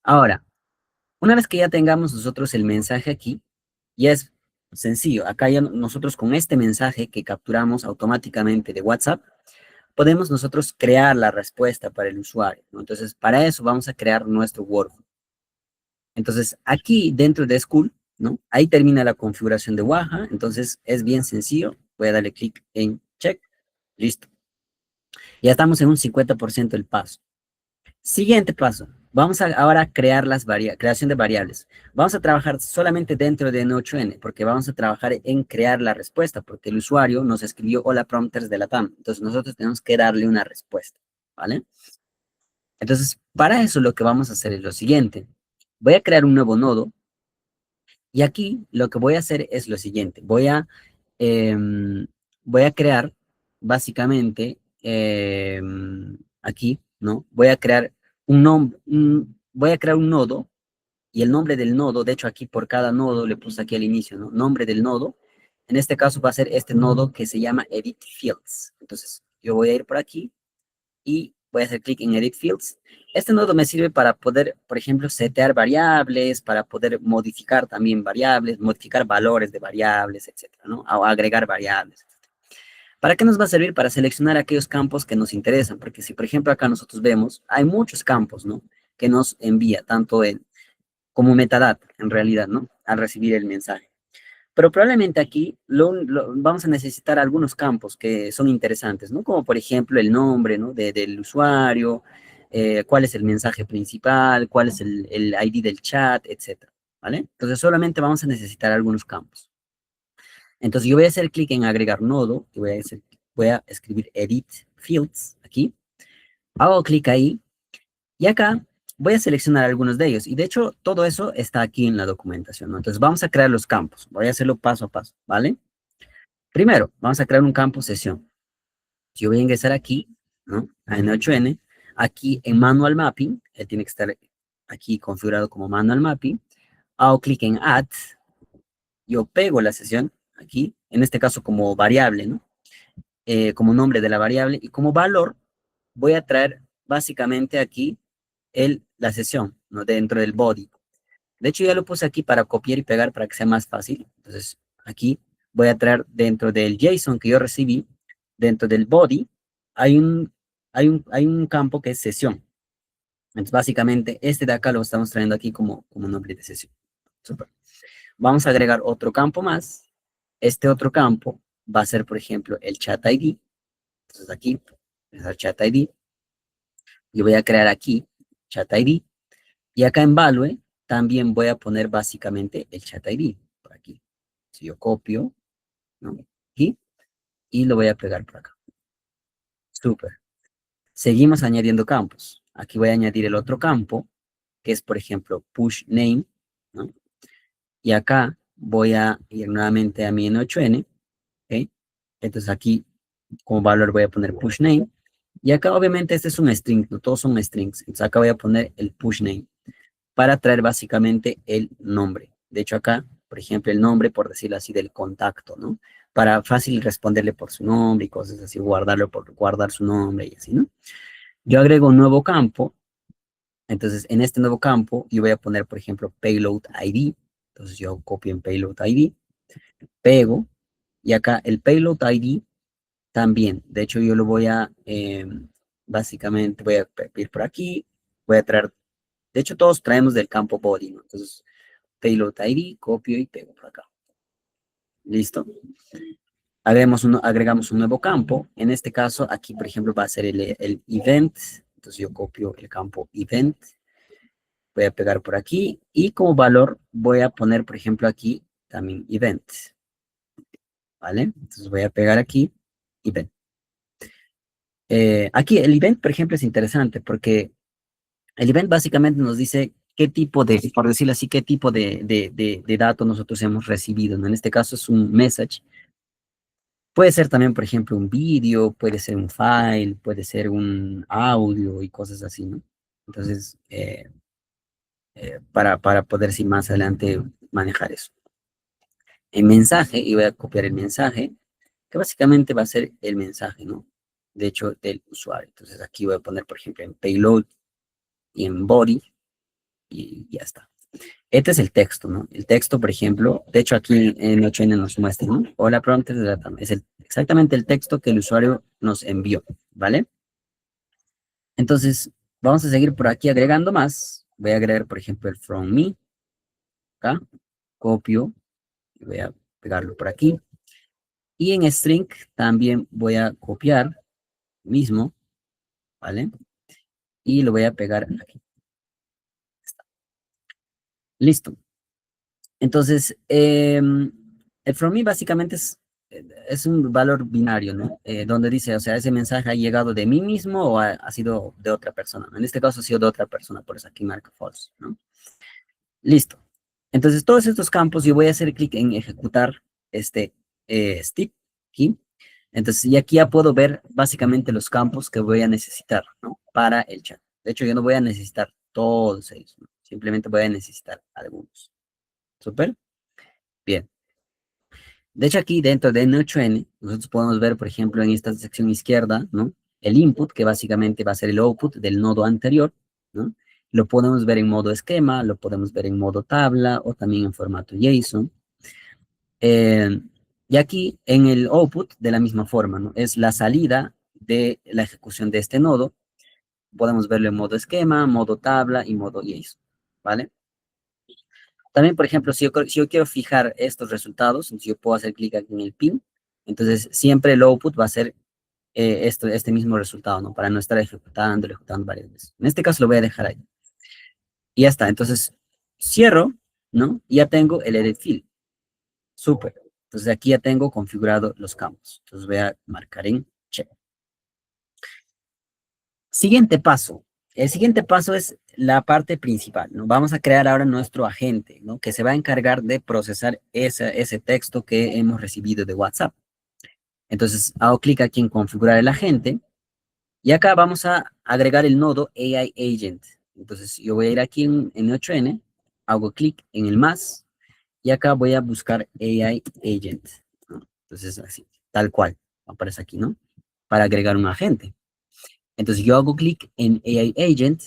Ahora, una vez que ya tengamos nosotros el mensaje aquí, ya es sencillo. Acá ya nosotros con este mensaje que capturamos automáticamente de WhatsApp, podemos nosotros crear la respuesta para el usuario, ¿no? Entonces, para eso vamos a crear nuestro workflow. Entonces, aquí dentro de School, ¿no? Ahí termina la configuración de Waha, entonces es bien sencillo. Voy a darle clic en Check, listo. Ya estamos en un 50% del paso. Siguiente paso. Vamos a ahora crear creación de variables. Vamos a trabajar solamente dentro de N8N, porque vamos a trabajar en crear la respuesta, porque el usuario nos escribió hola prompters de la TAM. Entonces, nosotros tenemos que darle una respuesta, ¿vale? Entonces, para eso lo que vamos a hacer es lo siguiente. Voy a crear un nuevo nodo y aquí lo que voy a hacer es lo siguiente. Voy a crear básicamente aquí. ¿no? Voy a crear un nombre, voy a crear un nodo, y el nombre del nodo, de hecho aquí por cada nodo le puse aquí al inicio, ¿no? Nombre del nodo, en este caso va a ser este nodo que se llama Edit Fields. Entonces, yo voy a ir por aquí y voy a hacer clic en Edit Fields. Este nodo me sirve para poder, por ejemplo, setear variables, para poder modificar también variables, modificar valores de variables, etcétera, ¿no? O agregar variables. ¿Para qué nos va a servir? Para seleccionar aquellos campos que nos interesan, porque si, por ejemplo, acá nosotros vemos, hay muchos campos, ¿no? Que nos envía, tanto como metadata, en realidad, ¿no? Al recibir el mensaje. Pero probablemente aquí vamos a necesitar algunos campos que son interesantes, ¿no? Como por ejemplo el nombre, ¿no? Del usuario, cuál es el mensaje principal, cuál es el ID del chat, etcétera, ¿vale? Entonces solamente vamos a necesitar algunos campos. Entonces yo voy a hacer clic en agregar nodo y voy a escribir edit fields aquí. Hago clic ahí y acá voy a seleccionar algunos de ellos. Y de hecho todo eso está aquí en la documentación, ¿no? Entonces vamos a crear los campos. Voy a hacerlo paso a paso, ¿vale? Primero, vamos a crear un campo sesión. Yo voy a ingresar aquí, ¿no? A N8N. Aquí en Manual Mapping, él tiene que estar aquí configurado como Manual Mapping. Hago clic en Add. Yo pego la sesión aquí, en este caso como variable, ¿no? Como nombre de la variable. Y como valor, voy a traer básicamente aquí la sesión, ¿no? Dentro del body. De hecho, ya lo puse aquí para copiar y pegar para que sea más fácil. Entonces, aquí voy a traer dentro del JSON que yo recibí, dentro del body, hay un campo que es sesión. Entonces, básicamente, este de acá lo estamos trayendo aquí como nombre de sesión. Super. Vamos a agregar otro campo más. Este otro campo va a ser, por ejemplo, el chat ID. Entonces, aquí, es el chat ID. Yo voy a crear aquí chat ID. Y acá en Value también voy a poner básicamente el chat ID. Por aquí. Si yo copio, ¿no? Aquí, y lo voy a pegar por acá. Súper. Seguimos añadiendo campos. Aquí voy a añadir el otro campo, que es, por ejemplo, push name, ¿no? Y acá voy a ir nuevamente a mi N8N, ¿ok? Entonces aquí, como valor, voy a poner push name. Y acá, obviamente, este es un string, no todos son strings. Entonces acá voy a poner el push name para traer básicamente el nombre. De hecho, acá, por ejemplo, el nombre, por decirlo así, del contacto, ¿no? Para fácil responderle por su nombre y cosas así, guardarlo por guardar su nombre y así, ¿no? Yo agrego un nuevo campo. Entonces, en este nuevo campo, yo voy a poner, por ejemplo, payload ID. Entonces, yo copio en payload ID, pego, y acá el payload ID también. De hecho, yo lo voy a, básicamente, voy a ir por aquí, voy a traer, de hecho, todos traemos del campo body, ¿no? Entonces, payload ID, copio y pego por acá. ¿Listo? Agregamos un nuevo campo. En este caso, aquí, por ejemplo, va a ser el event. Entonces, yo copio el campo event. Voy a pegar por aquí. Y como valor, voy a poner, por ejemplo, aquí también event. ¿Vale? Entonces, voy a pegar aquí event. Aquí, el event, por ejemplo, es interesante porque el event básicamente nos dice qué tipo de, por decirlo así, qué tipo de datos nosotros hemos recibido, ¿no? En este caso es un message. Puede ser también, por ejemplo, un vídeo, puede ser un file, puede ser un audio y cosas así, ¿no? Entonces, para poder, si más adelante, manejar eso. El mensaje, y voy a copiar el mensaje, que básicamente va a ser el mensaje, ¿no? De hecho, del usuario. Entonces, aquí voy a poner, por ejemplo, en payload y en body, y ya está. Este es el texto, ¿no? El texto, por ejemplo, de hecho aquí en 8N nos muestra, ¿no? Hola, prompter de data. Es exactamente el texto que el usuario nos envió, ¿vale? Entonces, vamos a seguir por aquí agregando más. Voy a agregar, por ejemplo, el from me, acá, copio, y voy a pegarlo por aquí. Y en string también voy a copiar mismo, ¿vale? Y lo voy a pegar aquí. Listo. Entonces, el from me básicamente es un valor binario, ¿no? Donde dice, o sea, ese mensaje ha llegado de mí mismo o ha sido de otra persona. En este caso ha sido de otra persona, por eso aquí marca false, ¿no? Listo. Entonces, todos estos campos, yo voy a hacer clic en ejecutar este step aquí. Entonces, y aquí ya puedo ver básicamente los campos que voy a necesitar, ¿no? para el chat. De hecho, yo no voy a necesitar todos ellos, ¿no? Simplemente voy a necesitar algunos. ¿Súper? Bien. De hecho, aquí dentro de N8N, nosotros podemos ver, por ejemplo, en esta sección izquierda, ¿no? El input, que básicamente va a ser el output del nodo anterior, ¿no? Lo podemos ver en modo esquema, lo podemos ver en modo tabla o también en formato JSON. Y aquí en el output, de la misma forma, ¿no? Es la salida de la ejecución de este nodo. Podemos verlo en modo esquema, modo tabla y modo JSON, ¿vale? También, por ejemplo, si yo quiero fijar estos resultados, entonces yo puedo hacer clic aquí en el pin, entonces siempre el output va a ser este mismo resultado, ¿no? Para no estar ejecutando varias veces. En este caso lo voy a dejar ahí. Y ya está, entonces cierro, ¿no? Y ya tengo el edit field. Súper. Entonces aquí ya tengo configurado los campos. Entonces voy a marcar en check. Siguiente paso. El siguiente paso es la parte principal, ¿no? Vamos a crear ahora nuestro agente, ¿no? Que se va a encargar de procesar ese texto que hemos recibido de WhatsApp. Entonces hago clic aquí en configurar el agente y acá vamos a agregar el nodo AI Agent. Entonces yo voy a ir aquí en 8N, hago clic en el más y acá voy a buscar AI Agent, ¿no? Entonces así, tal cual, aparece aquí, ¿no? Para agregar un agente. Entonces yo hago clic en AI Agent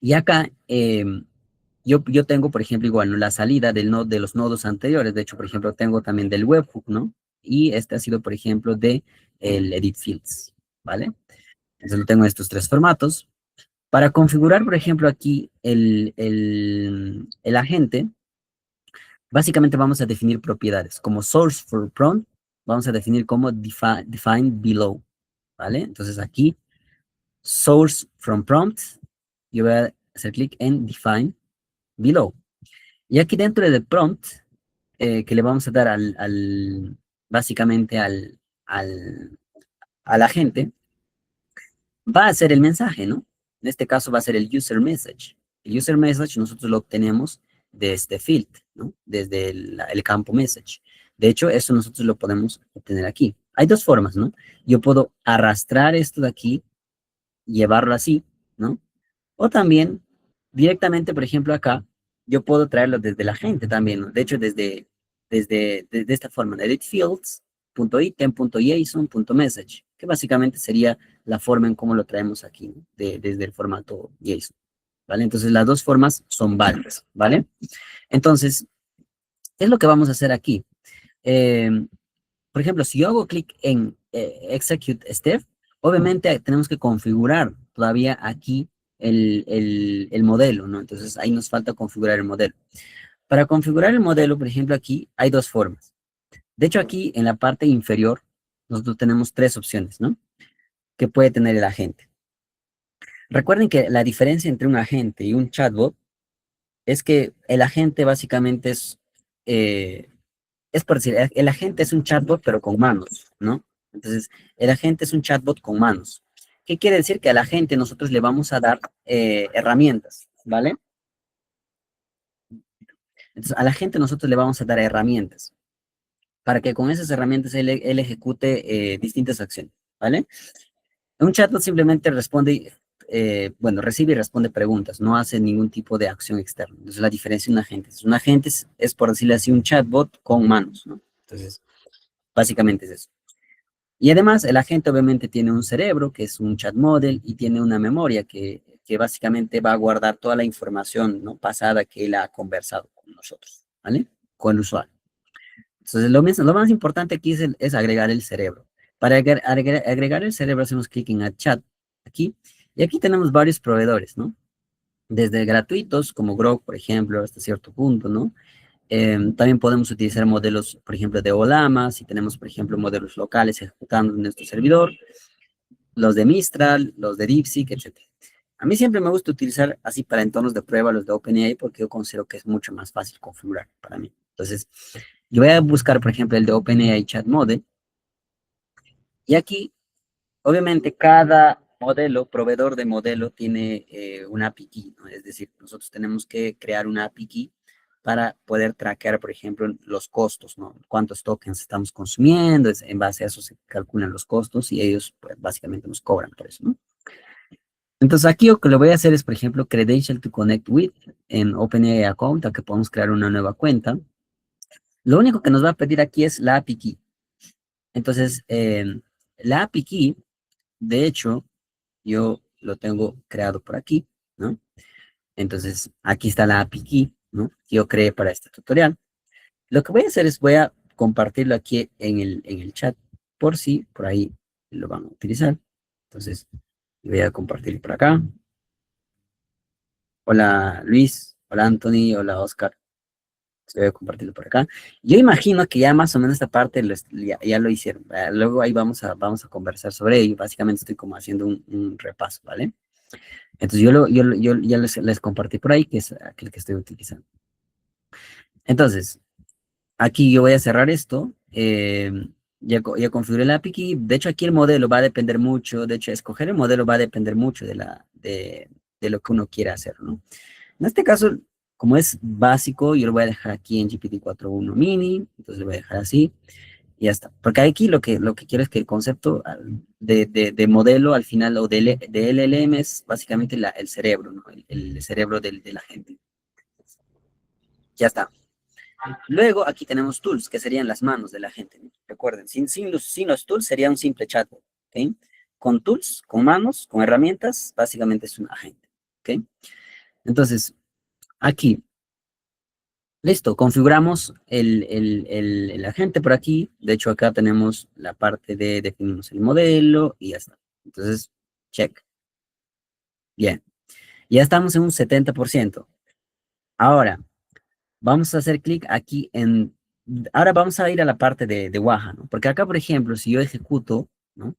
y acá yo tengo, por ejemplo, igual, ¿no? La salida de los nodos anteriores. De hecho, por ejemplo, tengo también del webhook, ¿no? Y este ha sido, por ejemplo, de el edit fields, ¿vale? Entonces lo tengo en estos tres formatos. Para configurar, por ejemplo, aquí el agente, básicamente vamos a definir propiedades. Como source for prompt, vamos a definir como define below, ¿vale? Entonces aquí, source from prompt, yo voy a hacer clic en define below. Y aquí dentro del prompt, que le vamos a dar básicamente al agente, va a ser el mensaje, ¿no? En este caso va a ser el user message. El user message nosotros lo obtenemos de este field, ¿no? Desde el campo message. De hecho, eso nosotros lo podemos obtener aquí. Hay dos formas, ¿no? Yo puedo arrastrar esto de aquí, llevarlo así, ¿no? O también, directamente, por ejemplo, acá, yo puedo traerlo desde la gente también, ¿no? De hecho, desde esta forma, edit fields.item.json.message, que básicamente sería la forma en cómo lo traemos aquí, ¿no? Desde el formato JSON, ¿vale? Entonces, las dos formas son válidas, ¿vale? Entonces, ¿qué es lo que vamos a hacer aquí? Eh, por ejemplo, si yo hago clic en Execute Step, obviamente tenemos que configurar todavía aquí el modelo, ¿no? Entonces ahí nos falta configurar el modelo. Para configurar el modelo, por ejemplo, aquí hay dos formas. De hecho, aquí en la parte inferior, nosotros tenemos tres opciones, ¿no? Que puede tener el agente. Recuerden que la diferencia entre un agente y un chatbot es que el agente básicamente es por decir, el agente es un chatbot, pero con manos, ¿no? Entonces, el agente es un chatbot con manos. ¿Qué quiere decir? Que al agente nosotros le vamos a dar herramientas, ¿vale? Entonces, al agente nosotros le vamos a dar herramientas para que con esas herramientas él ejecute distintas acciones, ¿vale? Un chatbot simplemente responde, bueno, recibe y responde preguntas, no hace ningún tipo de acción externa. Entonces, la diferencia de un agente. Un agente es, por decirlo así, un chatbot con manos, ¿no? Entonces, básicamente es eso. Y además, el agente obviamente tiene un cerebro, que es un chat model, y tiene una memoria que básicamente va a guardar toda la información, ¿no? Pasada que él ha conversado con nosotros, ¿vale? Con el usuario. Entonces, lo más importante aquí es agregar el cerebro. Para agregar el cerebro, hacemos clic en Add Chat, aquí, y aquí tenemos varios proveedores, ¿no? Desde gratuitos, como Grok, por ejemplo, hasta cierto punto, ¿no? También podemos utilizar modelos, por ejemplo, de Olama, si tenemos, por ejemplo, modelos locales ejecutando en nuestro servidor, los de Mistral, los de DeepSeek, etcétera. A mí siempre me gusta utilizar así para entornos de prueba los de OpenAI porque yo considero que es mucho más fácil configurar para mí. Entonces, yo voy a buscar, por ejemplo, el de OpenAI Chat Model y aquí, obviamente, cada modelo, proveedor de modelo, tiene una API key, ¿no? Es decir, nosotros tenemos que crear una API key para poder traquear, por ejemplo, los costos, ¿no? Cuántos tokens estamos consumiendo, en base a eso se calculan los costos y ellos, pues, básicamente nos cobran por eso, ¿no? Entonces aquí lo que le voy a hacer es, por ejemplo, credential to connect with en OpenAI account, a que podamos crear una nueva cuenta. Lo único que nos va a pedir aquí es la API key. Entonces, la API key, de hecho, yo lo tengo creado por aquí, ¿no? Entonces, aquí está la API key, ¿no? Que yo creé para este tutorial. Lo que voy a hacer es, voy a compartirlo aquí en el chat, por si por ahí lo van a utilizar. Entonces, voy a compartir por acá. Hola Luis, hola Anthony, hola Oscar. Voy a compartirlo por acá. Yo imagino que ya más o menos esta parte ya lo hicieron. Luego ahí vamos a conversar sobre ello. Básicamente estoy como haciendo un repaso, ¿vale? Entonces yo ya les compartí por ahí, que es aquel que estoy utilizando. Entonces, aquí yo voy a cerrar esto. Ya configuré la API key. De hecho, aquí el modelo va a depender mucho. De hecho, escoger el modelo va a depender mucho de lo que uno quiera hacer, ¿no? En este caso, como es básico, yo lo voy a dejar aquí en GPT-4.1 mini. Entonces lo voy a dejar así. Y ya está. Porque aquí lo que quiero es que el concepto de modelo al final o de LLM es básicamente el cerebro, ¿no? El cerebro de la gente. Ya está. Luego aquí tenemos tools, que serían las manos de la gente, ¿no? Recuerden, sin los tools sería un simple chatbot, ¿ok? Con tools, con manos, con herramientas, básicamente es un agente, ¿ok? Entonces, aquí, listo, configuramos el agente por aquí. De hecho, acá tenemos la parte de definimos el modelo y ya está. Entonces, check. Bien, ya estamos en un 70%. Ahora, vamos a hacer clic aquí en... Ahora vamos a ir a la parte de Waha, ¿no? Porque acá, por ejemplo, si yo ejecuto, ¿no?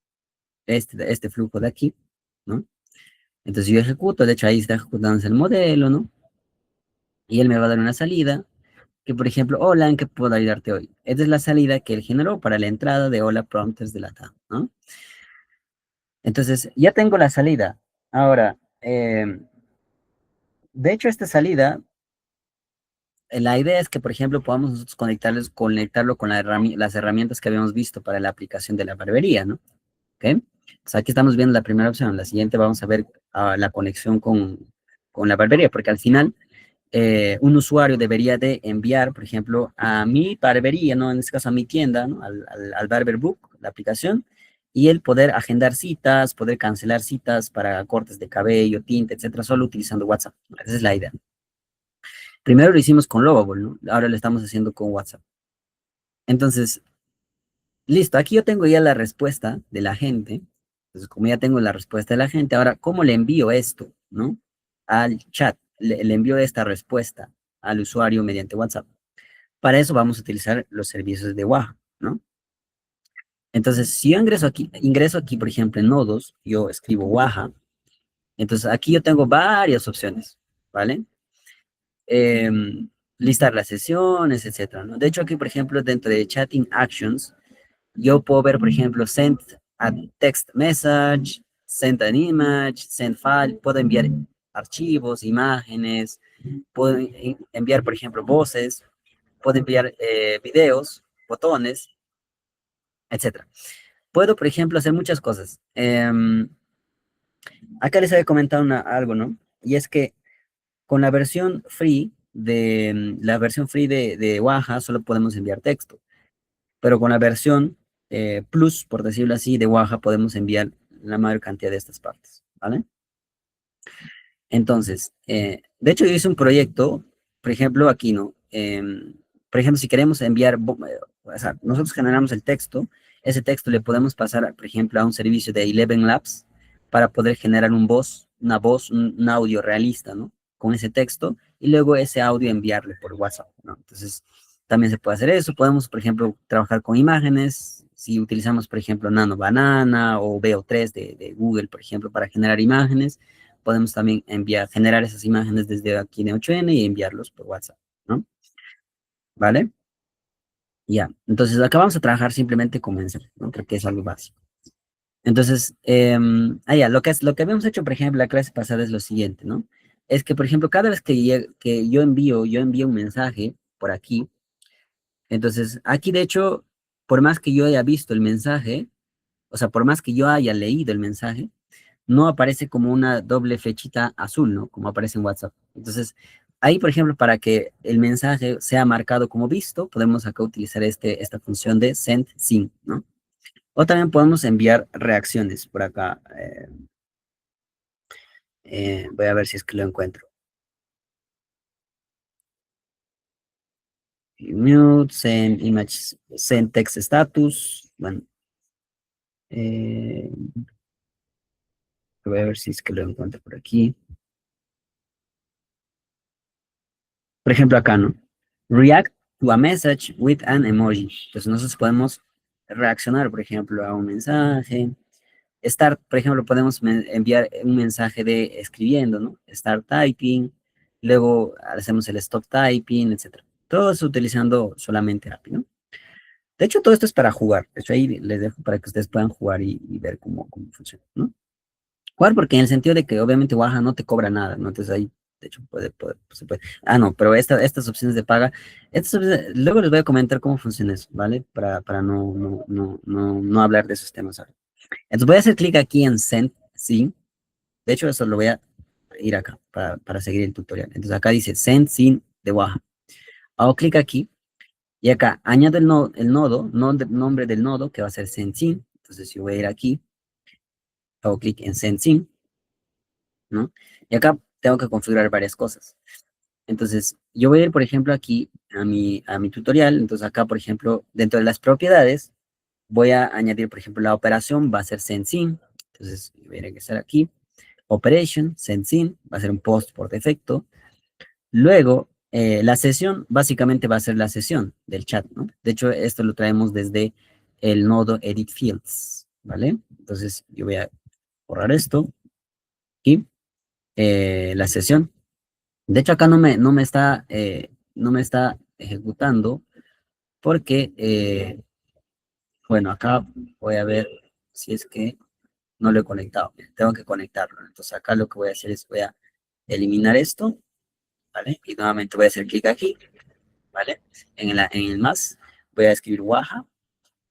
Este flujo de aquí, ¿no? Entonces yo ejecuto, de hecho ahí está ejecutándose el modelo, ¿no? Y él me va a dar una salida, que por ejemplo, hola, ¿en qué puedo ayudarte hoy? Esta es la salida que él generó para la entrada de hola prompters de la TAM, ¿no? Entonces, ya tengo la salida. Ahora, de hecho, esta salida la idea es que, por ejemplo, podamos nosotros conectarlo con las herramientas que habíamos visto para la aplicación de la barbería, ¿no? ¿Ok? Entonces aquí estamos viendo la primera opción. La siguiente vamos a ver la conexión con la barbería, porque al final un usuario debería de enviar, por ejemplo, a mi barbería, ¿no? En este caso a mi tienda, ¿no? Al Barber Book, la aplicación, y el poder agendar citas, poder cancelar citas para cortes de cabello, tinte, etcétera, solo utilizando WhatsApp. Esa es la idea. Primero lo hicimos con Lovable, ¿no? Ahora lo estamos haciendo con WhatsApp. Entonces, listo, aquí yo tengo ya la respuesta de la gente. Entonces, como ya tengo la respuesta de la gente, ahora, ¿cómo le envío esto, no? Al chat, le envío esta respuesta al usuario mediante WhatsApp. Para eso vamos a utilizar los servicios de Waha, ¿no? Entonces, si yo ingreso aquí, por ejemplo, en nodos, yo escribo Waha. Entonces, aquí yo tengo varias opciones, ¿vale? Listar las sesiones, etcétera, ¿no? De hecho, aquí, por ejemplo, dentro de Chatting Actions, yo puedo ver, por ejemplo, send a text message, send an image, send file, puedo enviar archivos, imágenes, puedo enviar, por ejemplo, voces, puedo enviar videos, botones, etcétera. Puedo, por ejemplo, hacer muchas cosas. Acá les había comentado algo, ¿no? Y es que con la versión free de Waha solo podemos enviar texto. Pero con la versión Plus, por decirlo así, de Waha podemos enviar la mayor cantidad de estas partes, ¿vale? Entonces, de hecho yo hice un proyecto, por ejemplo, aquí, ¿no? Por ejemplo, si queremos enviar, o sea, nosotros generamos el texto, ese texto le podemos pasar, por ejemplo, a un servicio de Eleven Labs para poder generar una voz, un audio realista, ¿no? Con ese texto y luego ese audio enviarle por WhatsApp, ¿no? Entonces, también se puede hacer eso. Podemos, por ejemplo, trabajar con imágenes. Si utilizamos, por ejemplo, Nano Banana o VO3 de Google, por ejemplo, para generar imágenes, podemos también generar esas imágenes desde aquí en 8N y enviarlos por WhatsApp, ¿no? ¿Vale? Ya. Entonces, acá vamos a trabajar simplemente con mensajes, ¿no? Creo que es algo básico. Entonces, ya, lo que habíamos hecho, por ejemplo, la clase pasada es lo siguiente, ¿no? Es que, por ejemplo, cada vez que yo envío un mensaje por aquí, entonces, aquí, de hecho, por más que yo haya visto el mensaje, o sea, por más que yo haya leído el mensaje, no aparece como una doble flechita azul, ¿no? Como aparece en WhatsApp. Entonces, ahí, por ejemplo, para que el mensaje sea marcado como visto, podemos acá utilizar esta función de send seen, ¿no? O también podemos enviar reacciones por acá. Voy a ver si es que lo encuentro. Mute, send image, send text status. Bueno, eh, voy a ver si es que lo encuentro por aquí. Por ejemplo, acá, ¿no? React to a message with an emoji. Entonces, nosotros podemos reaccionar, por ejemplo, a un mensaje. Start, por ejemplo, podemos enviar un mensaje de escribiendo, ¿no? Start typing. Luego hacemos el stop typing, etcétera. Todo eso utilizando solamente API, ¿no? De hecho, todo esto es para jugar. De hecho, ahí les dejo para que ustedes puedan jugar y ver cómo funciona, ¿no? Jugar porque en el sentido de que obviamente Waha no te cobra nada, ¿no? Entonces ahí, de hecho, se puede. Ah, no, pero estas opciones de paga, luego les voy a comentar cómo funciona eso, ¿vale? Para no hablar de esos temas ahora. Entonces voy a hacer clic aquí en Send, sí. De hecho, eso lo voy a ir acá para seguir el tutorial. Entonces acá dice Send Sin de Waha. Hago clic aquí y acá añado nombre del nodo que va a ser Send Sin. Entonces yo voy a ir aquí, hago clic en Send Sin, ¿no? Y acá tengo que configurar varias cosas. Entonces, yo voy a ir, por ejemplo, aquí a mi tutorial. Entonces, acá, por ejemplo, dentro de las propiedades, voy a añadir, por ejemplo, la operación va a ser sendSyn. Entonces, voy a regresar aquí. Operation, sendSyn, va a ser un post por defecto. Luego, la sesión, básicamente va a ser la sesión del chat, ¿no? De hecho, esto lo traemos desde el nodo edit fields, ¿vale? Entonces, yo voy a borrar esto y la sesión. De hecho, acá no me está ejecutando porque, bueno, acá voy a ver si es que no lo he conectado. Tengo que conectarlo. Entonces, acá lo que voy a hacer es voy a eliminar esto, ¿vale? Y nuevamente voy a hacer clic aquí, ¿vale? En el más, voy a escribir Waha,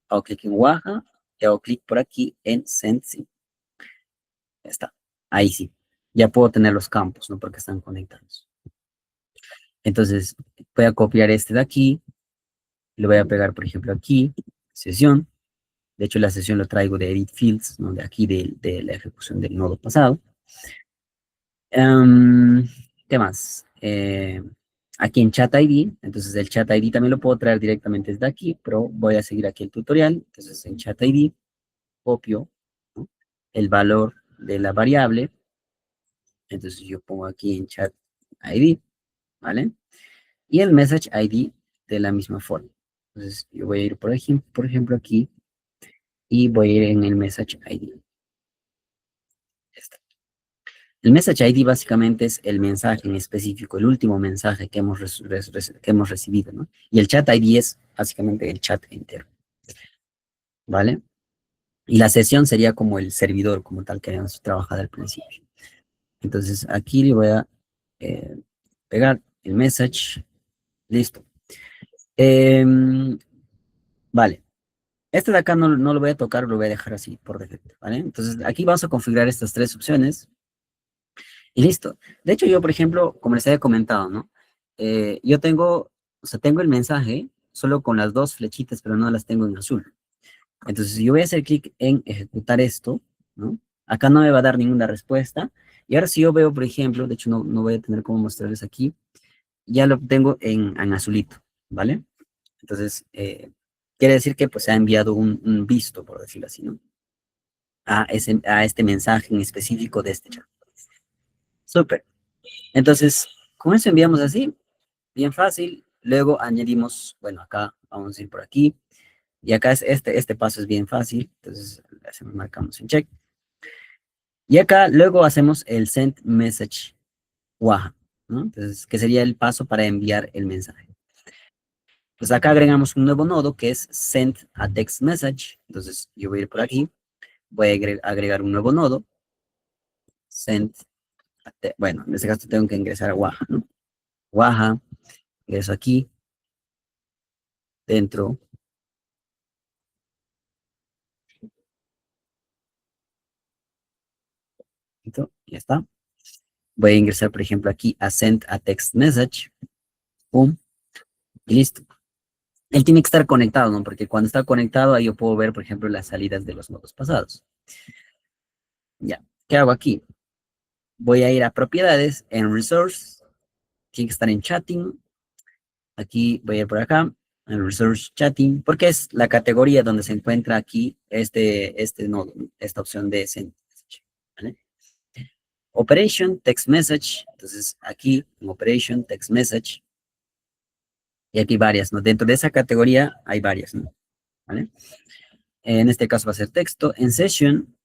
hago clic en Waha y hago clic por aquí en Send Sync. Ya está. Ahí sí. Ya puedo tener los campos, ¿no? Porque están conectados. Entonces, voy a copiar este de aquí. Le voy a pegar, por ejemplo, aquí, sesión. De hecho, la sesión lo traigo de edit fields, ¿no? De aquí, de la ejecución del nodo pasado. ¿Qué más? Aquí en chat ID, entonces el chat ID también lo puedo traer directamente desde aquí, pero voy a seguir aquí el tutorial. Entonces en chat ID copio, ¿no? El valor de la variable. Entonces yo pongo aquí en chat ID, ¿vale? Y el message ID de la misma forma. Entonces yo voy a ir, por ejemplo aquí, y voy a ir en el message ID. Ya está. El message ID básicamente es el mensaje en específico, el último mensaje que hemos recibido, ¿no? Y el chat ID es básicamente el chat entero, ¿vale? Y la sesión sería como el servidor, como tal que habíamos trabajado al principio. Entonces aquí le voy a eh, pegar el message, listo. Vale, este de acá no lo voy a tocar, lo voy a dejar así por defecto, ¿vale? Entonces aquí vamos a configurar estas tres opciones. Y listo. De hecho, yo, por ejemplo, como les había comentado, ¿no? Yo tengo el mensaje solo con las dos flechitas, pero no las tengo en azul. Entonces, yo voy a hacer clic en ejecutar esto, ¿no? Acá no me va a dar ninguna respuesta. Y ahora si yo veo, por ejemplo, de hecho no voy a tener cómo mostrarles aquí, ya lo tengo en azulito, ¿vale? Entonces, quiere decir que pues se ha enviado un visto, por decirlo así, ¿no? A este mensaje en específico de este chat. Súper. Entonces, con eso enviamos así, bien fácil. Luego añadimos, bueno, acá vamos a ir por aquí. Y acá este paso es bien fácil. Entonces, marcamos en check. Y acá luego hacemos el send message Waha, ¿no? Entonces, que sería el paso para enviar el mensaje. Pues acá agregamos un nuevo nodo que es send a text message. Entonces, yo voy a ir por aquí. Voy a agregar un nuevo nodo. Send, bueno, en este caso tengo que ingresar a Waha, ¿no? Waha, ingreso aquí, dentro. Listo, ya está. Voy a ingresar, por ejemplo, aquí a Send a Text Message. Pum, y listo. Él tiene que estar conectado, ¿no? Porque cuando está conectado, ahí yo puedo ver, por ejemplo, las salidas de los nodos pasados. Ya, ¿qué hago aquí? Voy a ir a propiedades, en resource, tiene que estar en chatting. Aquí voy a ir por acá, en resource chatting, porque es la categoría donde se encuentra aquí este nodo, ¿no? Esta opción de send message, ¿vale? Operation, text message. Entonces, aquí en Operation, text message, y aquí varias, ¿no? Dentro de esa categoría hay varias, ¿no? ¿Vale? En este caso va a ser texto. En session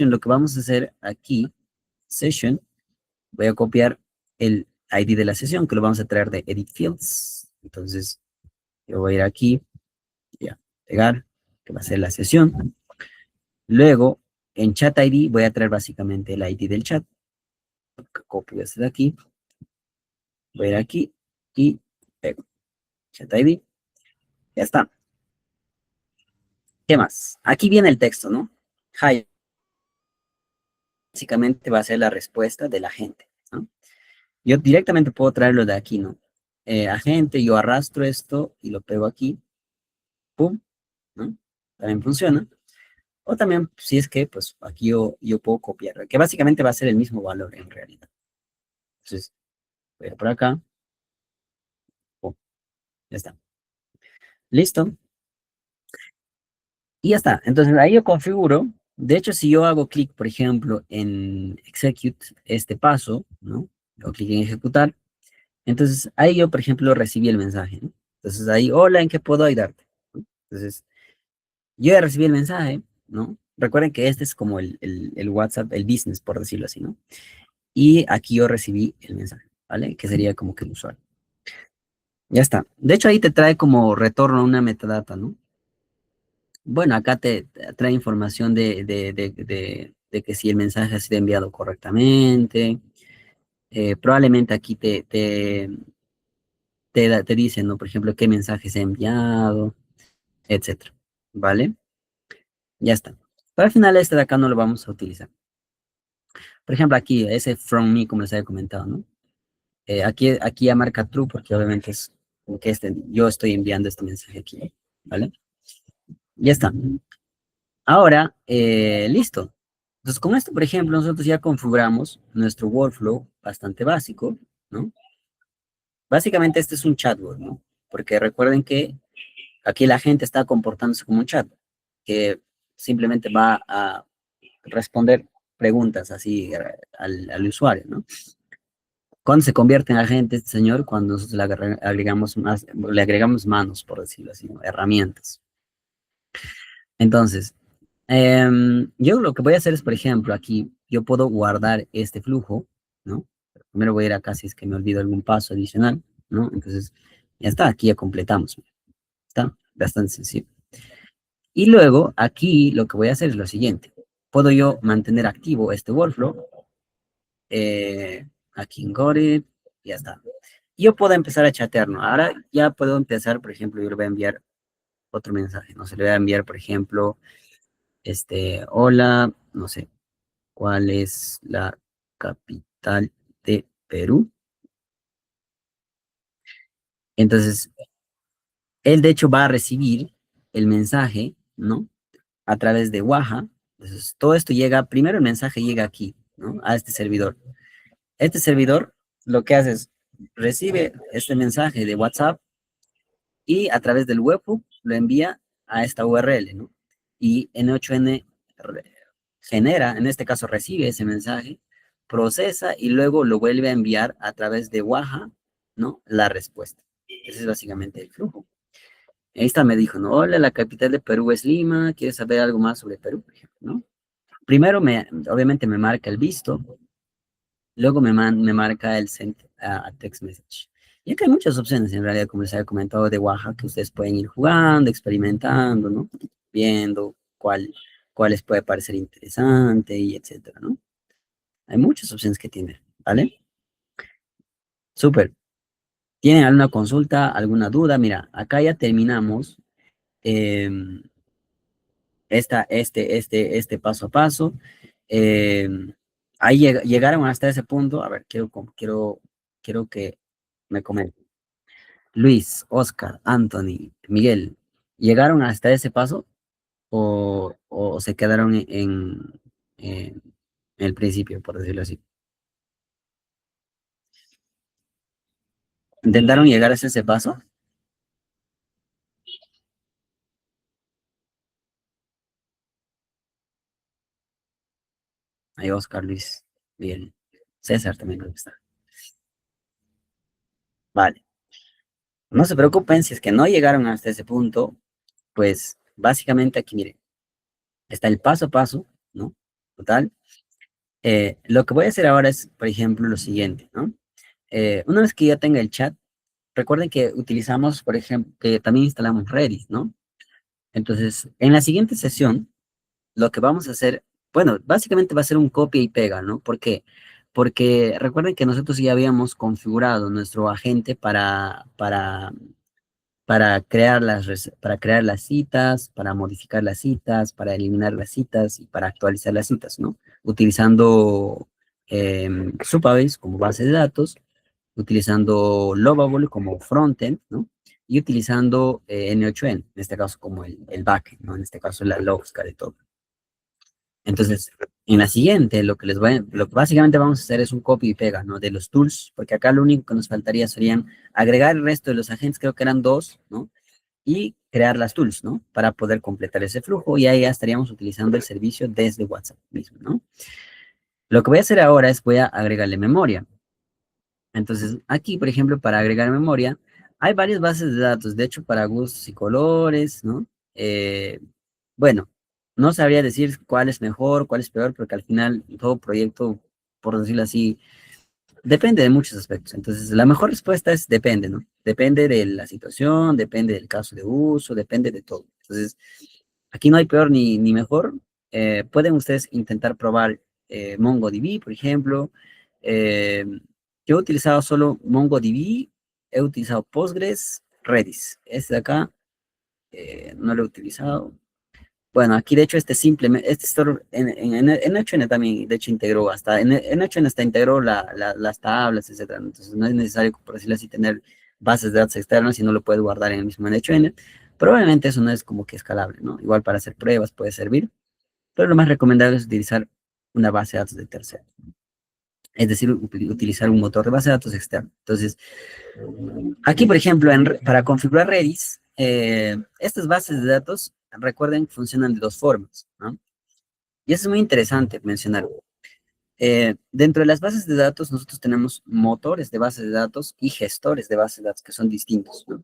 lo que vamos a hacer aquí, session, voy a copiar el ID de la sesión, que lo vamos a traer de Edit Fields. Entonces, yo voy a ir aquí, ya, pegar, que va a ser la sesión. Luego, en Chat ID voy a traer básicamente el ID del chat. Copio este de aquí, voy a ir aquí y pego. Chat ID, ya está. ¿Qué más? Aquí viene el texto, ¿no? Hi, básicamente va a ser la respuesta de la gente, ¿no? Yo directamente puedo traerlo de aquí, ¿no? Agente, yo arrastro esto y lo pego aquí, pum, ¿no? También funciona. O también, si es que, pues, aquí yo puedo copiar, que básicamente va a ser el mismo valor en realidad. Entonces, voy a ir por acá, pum, ya está. Listo. Y ya está. Entonces, ahí yo configuro. De hecho, si yo hago clic, por ejemplo, en execute este paso, ¿no? Hago clic en ejecutar. Entonces, ahí yo, por ejemplo, recibí el mensaje, ¿no? Entonces, ahí, hola, ¿en qué puedo ayudarte? ¿No? Entonces, yo ya recibí el mensaje, ¿no? Recuerden que este es como el WhatsApp, el business, por decirlo así, ¿no? Y aquí yo recibí el mensaje, ¿vale? Que sería como que el usuario. Ya está. De hecho, ahí te trae como retorno una metadata, ¿no? Bueno, acá te trae información de que si el mensaje ha sido enviado correctamente. Probablemente aquí te dicen, ¿no? Por ejemplo, qué mensaje se ha enviado, etcétera. ¿Vale? Ya está. Pero al final este de acá no lo vamos a utilizar. Por ejemplo, aquí, ese from me, como les había comentado, ¿no? Aquí ya marca true porque obviamente es como que yo estoy enviando este mensaje aquí, ¿vale? Ya está. Ahora, listo. Entonces, con esto, por ejemplo, nosotros ya configuramos nuestro workflow bastante básico, ¿no? Básicamente este es un chatbot, ¿no? Porque recuerden que aquí la gente está comportándose como un chat, que simplemente va a responder preguntas así al usuario, ¿no? Cuando se convierte en agente este señor, cuando nosotros le agregamos manos, por decirlo así, ¿no? Herramientas. Entonces, yo lo que voy a hacer es, por ejemplo, aquí yo puedo guardar este flujo, ¿no? Primero voy a ir acá si es que me olvido algún paso adicional, ¿no? Entonces, ya está, aquí ya completamos. Está bastante sencillo. Y luego, aquí lo que voy a hacer es lo siguiente. Puedo yo mantener activo este workflow. Aquí en Got It, ya está. Yo puedo empezar a chatear, ¿no? Ahora ya puedo empezar, por ejemplo, yo le voy a enviar otro mensaje, ¿no? Se le voy a enviar, por ejemplo, hola, no sé, ¿cuál es la capital de Perú? Entonces, él de hecho va a recibir el mensaje, ¿no? A través de Waha. Entonces, todo esto llega, primero el mensaje llega aquí, ¿no? A este servidor. Este servidor lo que hace es recibe este mensaje de WhatsApp y a través del webhook lo envía a esta URL, ¿no? Y N8N genera, en este caso recibe ese mensaje, procesa y luego lo vuelve a enviar a través de Waha, ¿no? La respuesta. Ese es básicamente el flujo. Ahí está, me dijo, ¿no? Hola, la capital de Perú es Lima, ¿quieres saber algo más sobre Perú, por ejemplo, ¿no? Primero, obviamente me marca el visto, luego me marca el send a text message. Y acá hay muchas opciones, en realidad, como les había comentado, de Oaxaca, que ustedes pueden ir jugando, experimentando, ¿no? Viendo cuál les puede parecer interesante y etcétera, ¿no? Hay muchas opciones que tienen, ¿vale? Súper. ¿Tienen alguna consulta, alguna duda? Mira, acá ya terminamos em, este paso a paso. Ahí llegaron hasta ese punto. A ver, quiero que me comenten. Luis, Oscar, Anthony, Miguel, ¿llegaron hasta ese paso o se quedaron en el principio, por decirlo así? ¿Intentaron llegar hasta ese paso? Ahí Oscar, Luis, Miguel, César también creo que está. Vale. No se preocupen si es que no llegaron hasta ese punto, pues básicamente aquí, miren, está el paso a paso, ¿no? Total. Lo que voy a hacer ahora es, por ejemplo, lo siguiente, ¿no? Una vez que ya tenga el chat, recuerden que utilizamos, por ejemplo, que también instalamos Redis, ¿no? Entonces, en la siguiente sesión, lo que vamos a hacer, bueno, básicamente va a ser un copia y pega, ¿no? ¿Por qué? Porque recuerden que nosotros ya habíamos configurado nuestro agente para crear las citas, para modificar las citas, para eliminar las citas y para actualizar las citas, ¿no? Utilizando Supabase como base de datos, utilizando Lovable como frontend, ¿no? Y utilizando N8N, en este caso como el backend, ¿no? En este caso la Logska de todo. Entonces, en la siguiente, lo que básicamente vamos a hacer es un copy y pega, ¿no? De los tools, porque acá lo único que nos faltaría serían agregar el resto de los agentes, creo que eran dos, ¿no? Y crear las tools, ¿no? Para poder completar ese flujo y ahí ya estaríamos utilizando el servicio desde WhatsApp mismo, ¿no? Lo que voy a hacer ahora es voy a agregarle memoria. Entonces, aquí, por ejemplo, para agregar memoria, hay varias bases de datos, de hecho, para gustos y colores, ¿no? Eh, bueno, no sabría decir cuál es mejor, cuál es peor, porque al final todo proyecto, por decirlo así, depende de muchos aspectos. Entonces, la mejor respuesta es depende, ¿no? Depende de la situación, depende del caso de uso, depende de todo. Entonces, aquí no hay peor ni mejor. Pueden ustedes intentar probar MongoDB, por ejemplo. Eh, yo he utilizado solo MongoDB, he utilizado Postgres, Redis. Este de acá no lo he utilizado. Bueno, aquí de hecho este store en HN también, de hecho integró hasta, en HN hasta integró las tablas, etcétera. Entonces no es necesario, por decirlo así, tener bases de datos externas y no lo puedes guardar en el mismo NHN. Probablemente eso no es como que escalable, ¿no? Igual para hacer pruebas puede servir, pero lo más recomendable es utilizar una base de datos de tercero. Es decir, utilizar un motor de base de datos externo. Entonces, aquí, por ejemplo, para configurar Redis, estas bases de datos, recuerden, funcionan de dos formas, ¿no? Y eso es muy interesante mencionar. Dentro de las bases de datos, nosotros tenemos motores de bases de datos y gestores de bases de datos que son distintos, ¿no?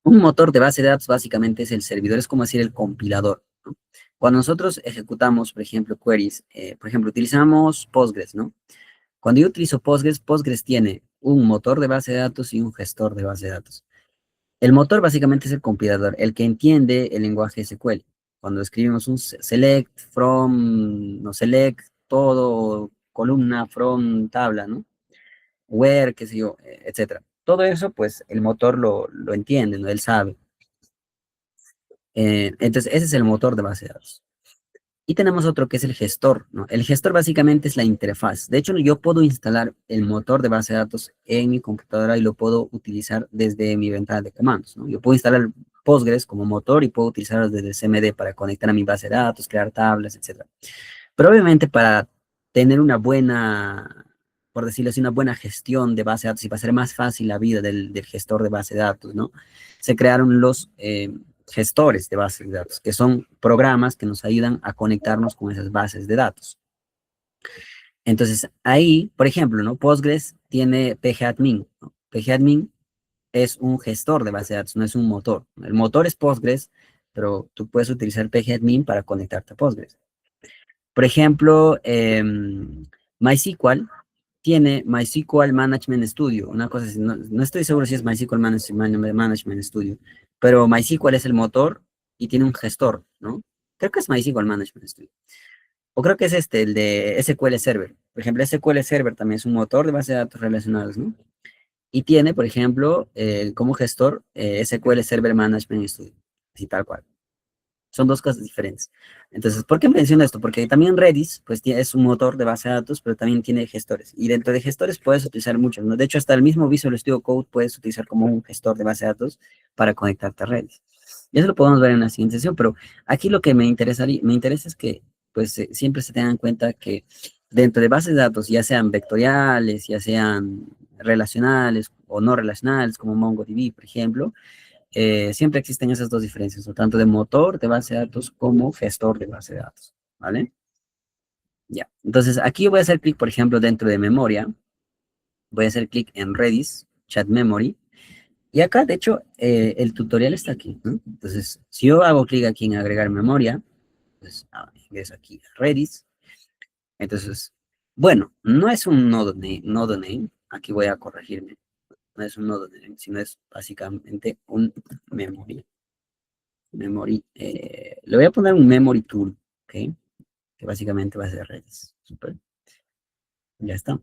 Un motor de base de datos básicamente es el servidor, es como decir el compilador, ¿no? Cuando nosotros ejecutamos, por ejemplo, queries, por ejemplo, utilizamos Postgres, ¿no? Cuando yo utilizo Postgres, Postgres tiene un motor de base de datos y un gestor de base de datos. El motor básicamente es el compilador, el que entiende el lenguaje SQL. Cuando escribimos un select, from, no select, todo, columna, from, tabla, ¿no? Where, qué sé yo, etcétera. Todo eso, pues, el motor lo entiende, ¿no? Él sabe. Entonces, ese es el motor de base de datos. Y tenemos otro que es el gestor, ¿no? El gestor básicamente es la interfaz. De hecho, yo puedo instalar el motor de base de datos en mi computadora y lo puedo utilizar desde mi ventana de comandos, ¿no? Yo puedo instalar Postgres como motor y puedo utilizarlo desde CMD para conectar a mi base de datos, crear tablas, etcétera. Pero obviamente para tener una buena, por decirlo así, una buena gestión de base de datos y para hacer más fácil la vida del gestor de base de datos, ¿no? Se crearon los gestores de bases de datos, que son programas que nos ayudan a conectarnos con esas bases de datos. Entonces, ahí, por ejemplo, ¿no? Postgres tiene pgadmin, ¿no? Pgadmin es un gestor de base de datos, no es un motor. El motor es Postgres, pero tú puedes utilizar pgadmin para conectarte a Postgres. Por ejemplo, MySQL tiene MySQL Management Studio, una cosa así, no estoy seguro si es MySQL Management Studio, pero MySQL es el motor y tiene un gestor, ¿no? Creo que es MySQL Management Studio. O creo que es este, el de SQL Server. Por ejemplo, SQL Server también es un motor de base de datos relacionados, ¿no? Y tiene, por ejemplo, como gestor SQL Server Management Studio, así tal cual. Son dos cosas diferentes. Entonces, ¿por qué menciono esto? Porque también Redis, pues es un motor de base de datos, pero también tiene gestores. Y dentro de gestores puedes utilizar muchos, ¿no? De hecho, hasta el mismo Visual Studio Code puedes utilizar como un gestor de base de datos para conectarte a Redis. Y eso lo podemos ver en la siguiente sesión, pero aquí lo que me interesa es que, pues, siempre se tengan en cuenta que dentro de bases de datos, ya sean vectoriales, ya sean relacionales o no relacionales, como MongoDB, por ejemplo, siempre existen esas dos diferencias, ¿no? Tanto de motor de base de datos como gestor de base de datos, ¿vale? Ya, entonces aquí yo voy a hacer clic, por ejemplo, dentro de memoria, voy a hacer clic en Redis, Chat Memory, y acá, de hecho, el tutorial está aquí, ¿no? Entonces, si yo hago clic aquí en agregar memoria, pues ingreso aquí a Redis, entonces, bueno, no es un nodo name, aquí voy a corregirme, no es un nodo name, sino es básicamente un memory. Memory, le voy a poner un memory tool, ¿ok? Que básicamente va a ser Redis. Super. Ya está.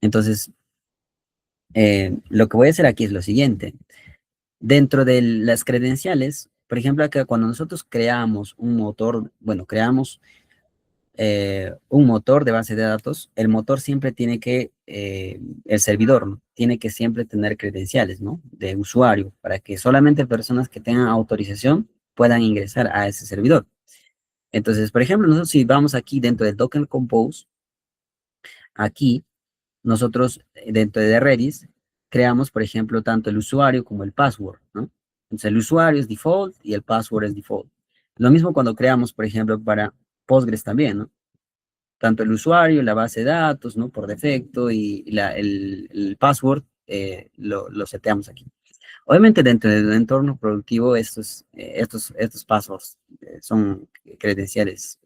Entonces, lo que voy a hacer aquí es lo siguiente. Dentro de las credenciales, por ejemplo, acá cuando nosotros creamos un motor, bueno, creamos un motor de base de datos, el motor siempre tiene que, el servidor, ¿no? Tiene que siempre tener credenciales, ¿no? De usuario, para que solamente personas que tengan autorización puedan ingresar a ese servidor. Entonces, por ejemplo, nosotros si vamos aquí dentro de Docker Compose, aquí nosotros dentro de Redis creamos, por ejemplo, tanto el usuario como el password, ¿no? Entonces el usuario es default y el password es default. Lo mismo cuando creamos, por ejemplo, para Postgres también, ¿no? Tanto el usuario, la base de datos, ¿no? Por defecto y el password lo seteamos aquí. Obviamente dentro de un entorno productivo estos passwords son credenciales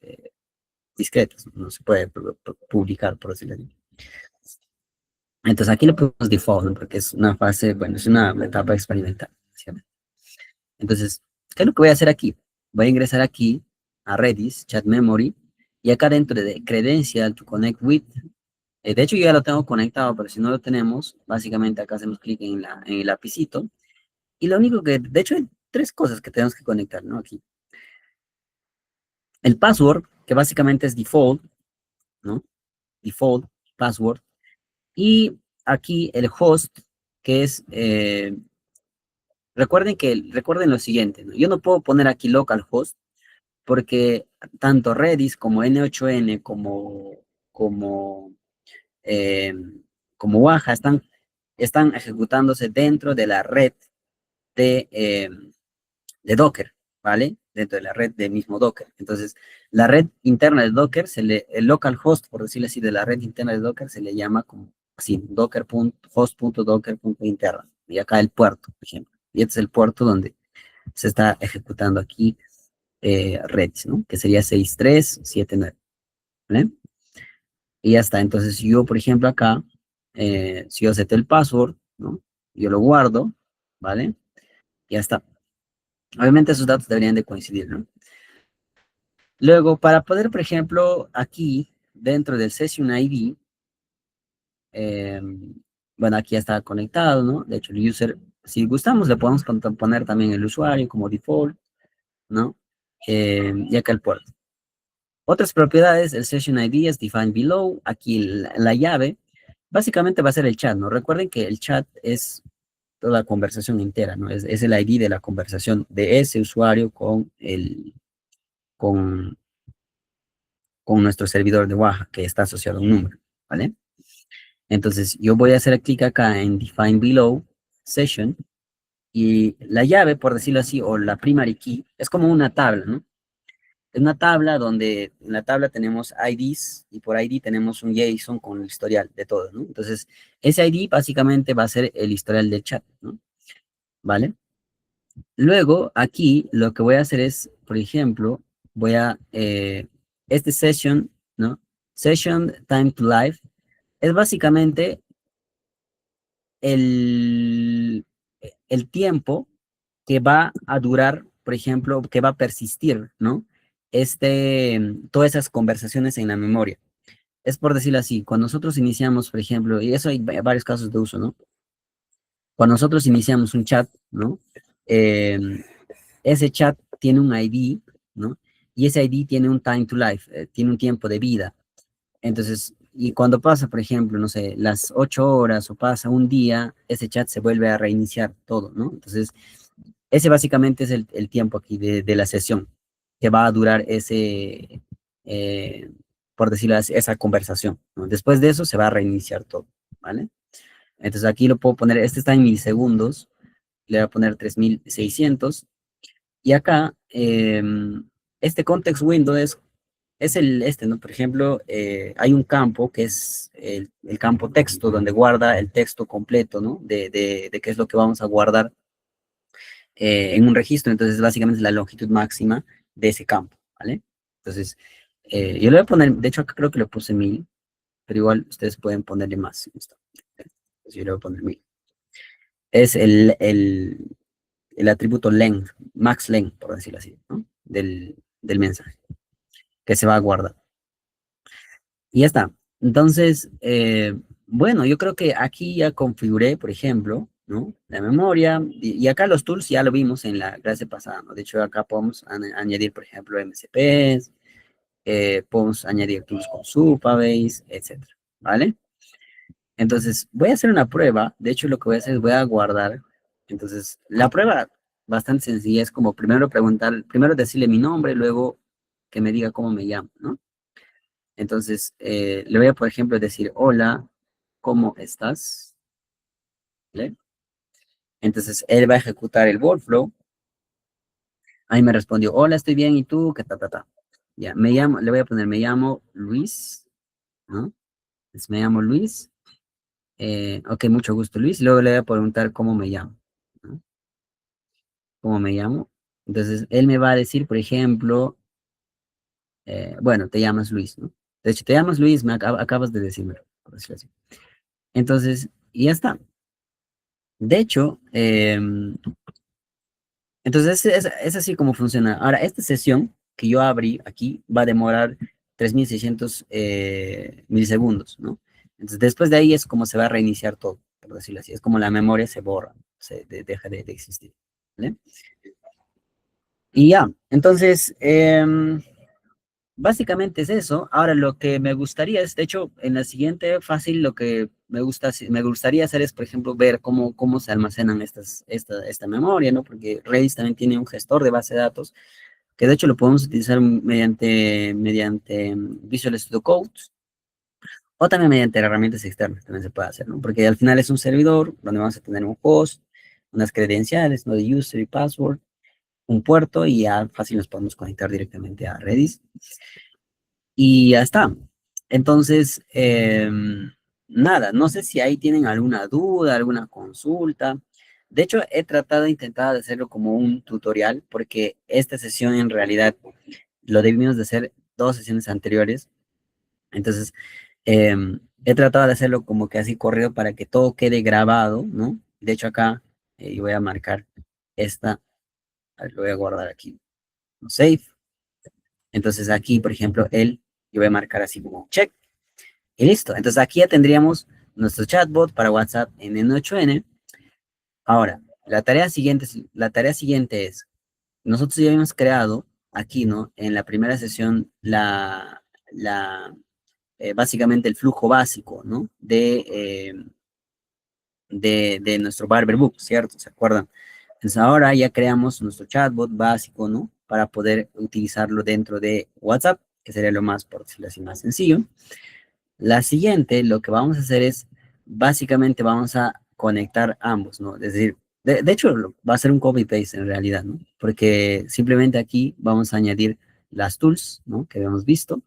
discretas, no se puede publicar, por decirlo así. Entonces aquí le ponemos default, ¿no? Porque es una fase, bueno, es una etapa experimental. ¿Sí? Entonces, ¿qué es lo que voy a hacer aquí? Voy a ingresar aquí a Redis, Chat Memory, y acá dentro de Credential to Connect with, de hecho yo ya lo tengo conectado, pero si no lo tenemos, básicamente acá hacemos clic en el lapicito, y lo único que, de hecho hay tres cosas que tenemos que conectar, ¿no? Aquí. El password, que básicamente es default, ¿no? Default, password, y aquí el host, que es, recuerden lo siguiente, ¿no? Yo no puedo poner aquí localhost porque tanto Redis como N8N como, eh, como Waha están ejecutándose dentro de la red de Docker, ¿vale? Dentro de la red del mismo Docker. Entonces, la red interna de Docker, el localhost, por decirlo así, de la red interna de Docker se le llama como así, docker.host.docker.interna. Y acá el puerto, por ejemplo. Y este es el puerto donde se está ejecutando aquí Redis, ¿no? Que sería 6379, ¿vale? Y ya está. Entonces, si yo, por ejemplo, acá, si yo seté el password, ¿no? Yo lo guardo, ¿vale? Ya está. Obviamente esos datos deberían de coincidir, ¿no? Luego, para poder, por ejemplo, aquí, dentro del Session ID, eh, bueno, aquí ya está conectado, ¿no? De hecho, el user, si gustamos, le podemos poner también el usuario como default, ¿no? Y acá el puerto. Otras propiedades, el Session ID es defined below. Aquí la llave, básicamente va a ser el chat, ¿no? Recuerden que el chat es toda la conversación entera, ¿no? Es el ID de la conversación de ese usuario con, con nuestro servidor de Waha, que está asociado a un número, ¿vale? Entonces, yo voy a hacer clic acá en Define Below Session, y la llave, por decirlo así, o la primary key, es como una tabla, ¿no? Es una tabla donde en la tabla tenemos IDs y por ID tenemos un JSON con el historial de todo, ¿no? Entonces, ese ID básicamente va a ser el historial del chat, ¿no? ¿Vale? Luego, aquí lo que voy a hacer es, por ejemplo, voy a, este session, ¿no? Session time to live es básicamente el, el tiempo que va a durar, por ejemplo, que va a persistir, ¿no? Todas esas conversaciones en la memoria. Es por decirlo así, cuando nosotros iniciamos, por ejemplo, y eso hay varios casos de uso, ¿no? Cuando nosotros iniciamos un chat, ¿no? Eh, ese chat tiene un ID y ese ID tiene un time to life, tiene un tiempo de vida. Entonces, y cuando pasa, por ejemplo, no sé, las 8 horas o pasa un día, ese chat se vuelve a reiniciar todo, ¿no? Entonces, ese básicamente es el tiempo aquí de la sesión, que va a durar ese, eh, por decirlo así, esa conversación, ¿no? Después de eso se va a reiniciar todo, ¿vale? Entonces aquí lo puedo poner, este está en milisegundos, le voy a poner 3600, y acá, este context window es ¿no? Por ejemplo, hay un campo que es el campo texto, donde guarda el texto completo, ¿no? De qué es lo que vamos a guardar en un registro. Entonces, básicamente es la longitud máxima de ese campo, ¿vale? Entonces, yo le voy a poner, de hecho, acá creo que le puse 1000, pero igual ustedes pueden ponerle más si gustan. Entonces, yo le voy a poner 1000. Es el atributo length, max length, por decirlo así, ¿no? Del mensaje que se va a guardar. Y ya está. Entonces, bueno, yo creo que aquí ya configuré, por ejemplo, ¿no? La memoria, y acá los tools ya lo vimos en la clase pasada, ¿no? De hecho, acá podemos añadir, por ejemplo, MCPs, podemos añadir tools con Supabase, etcétera, ¿vale? Entonces, voy a hacer una prueba. De hecho, lo que voy a hacer es voy a guardar. Entonces, la prueba bastante sencilla es como primero preguntar, primero decirle mi nombre, luego que me diga cómo me llamo, ¿no? Entonces, le voy a, por ejemplo, decir, hola, ¿cómo estás? ¿Vale? Entonces, él va a ejecutar el workflow. Ahí me respondió, hola, estoy bien, ¿y tú? ¿Qué ta, ta, ta? Ya, me llamo, le voy a poner, me llamo Luis, ¿no? Entonces, me llamo Luis. Ok, mucho gusto, Luis. Luego le voy a preguntar cómo me llamo, ¿no? ¿Cómo me llamo? Entonces, él me va a decir, por ejemplo, bueno, te llamas Luis, ¿no? De hecho, te llamas Luis, acabas de decírmelo, por decirlo así. Entonces, y ya está. De hecho, entonces es así como funciona. Ahora, esta sesión que yo abrí aquí va a demorar 3600 milisegundos, ¿no? Entonces, después de ahí es como se va a reiniciar todo, por decirlo así. Es como la memoria se borra, deja de existir, ¿vale? Y ya, entonces, básicamente es eso. Ahora, lo que me gustaría es, de hecho, en la siguiente fácil, lo que me gustaría hacer es, por ejemplo, ver cómo se almacenan esta memoria, ¿no? Porque Redis también tiene un gestor de base de datos, que de hecho lo podemos utilizar mediante Visual Studio Code, o también mediante herramientas externas, también se puede hacer, ¿no? Porque al final es un servidor donde vamos a tener un host, unas credenciales, ¿no? De user y password, un puerto, y ya fácil nos podemos conectar directamente a Redis. Y ya está. Entonces, nada, no sé si ahí tienen alguna duda, alguna consulta. De hecho, he tratado de intentar hacerlo como un tutorial, porque esta sesión en realidad lo debimos de hacer 2 sesiones anteriores. Entonces, he tratado de hacerlo como que así corrido para que todo quede grabado, ¿no? De hecho, acá yo voy a marcar esta, a ver, lo voy a guardar aquí, ¿no? Save. Entonces aquí, por ejemplo, yo voy a marcar así como check. Y listo. Entonces aquí ya tendríamos nuestro chatbot para WhatsApp en N8N. Ahora, la tarea siguiente es, nosotros ya habíamos creado aquí, ¿no? En la primera sesión, básicamente el flujo básico, ¿no? De nuestro Barberbook, ¿cierto? ¿Se acuerdan? Entonces ahora ya creamos nuestro chatbot básico, ¿no? Para poder utilizarlo dentro de WhatsApp, que sería lo más, por decirlo así, más sencillo. La siguiente, lo que vamos a hacer es, básicamente vamos a conectar ambos, ¿no? Es decir, de hecho, va a ser un copy-paste en realidad, ¿no? Porque simplemente aquí vamos a añadir las tools, ¿no? Que habíamos visto,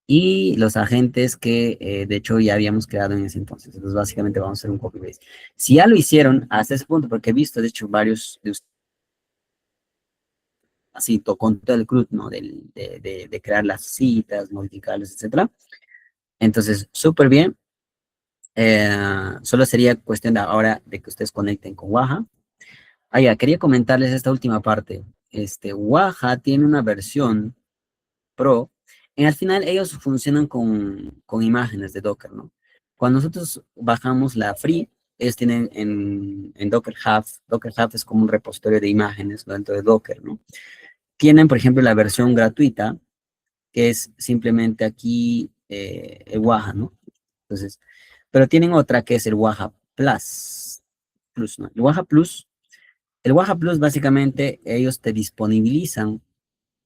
y los agentes que, de hecho, ya habíamos creado en ese entonces. Entonces, básicamente vamos a hacer un copy-paste. Si ya lo hicieron hasta ese punto, porque he visto, de hecho, varios de ustedes, así, con todo el CRUD, ¿no? De crear las citas, modificarlos, etcétera. Entonces, súper bien. Solo sería cuestión de ahora de que ustedes conecten con Waha. Ah, ya, quería comentarles esta última parte. Waha tiene una versión Pro. Al final ellos funcionan con imágenes de Docker, ¿no? Cuando nosotros bajamos la Free, ellos tienen en Docker Hub es como un repositorio de imágenes, ¿no? Dentro de Docker, ¿no? tienen, por ejemplo, la versión gratuita, que es simplemente aquí el Waha, ¿no? Entonces, pero tienen otra que es el Waha Plus, ¿no? El Waha Plus básicamente ellos te disponibilizan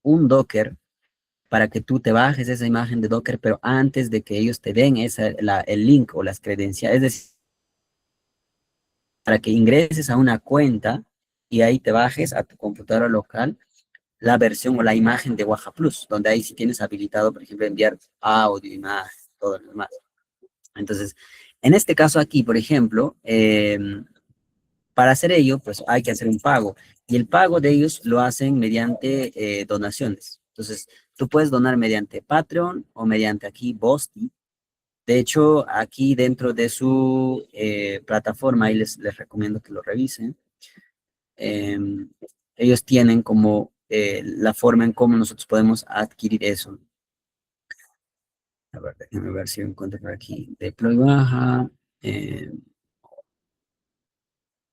un Docker para que tú te bajes esa imagen de Docker, pero antes de que ellos te den el link o las credenciales, es decir, para que ingreses a una cuenta y ahí te bajes a tu computadora local la versión o la imagen de Waha Plus, donde ahí sí tienes habilitado, por ejemplo, enviar audio, imagen, todo lo demás. Entonces, en este caso aquí, por ejemplo, para hacer ello, pues hay que hacer un pago. Y el pago de ellos lo hacen mediante donaciones. Entonces, tú puedes donar mediante Patreon o mediante aquí Bosti. De hecho, aquí dentro de su plataforma, ahí les recomiendo que lo revisen. eh, Ellos tienen como la forma en cómo nosotros podemos adquirir eso. A ver, déjenme ver si encuentro por aquí. Deploy baja. eh,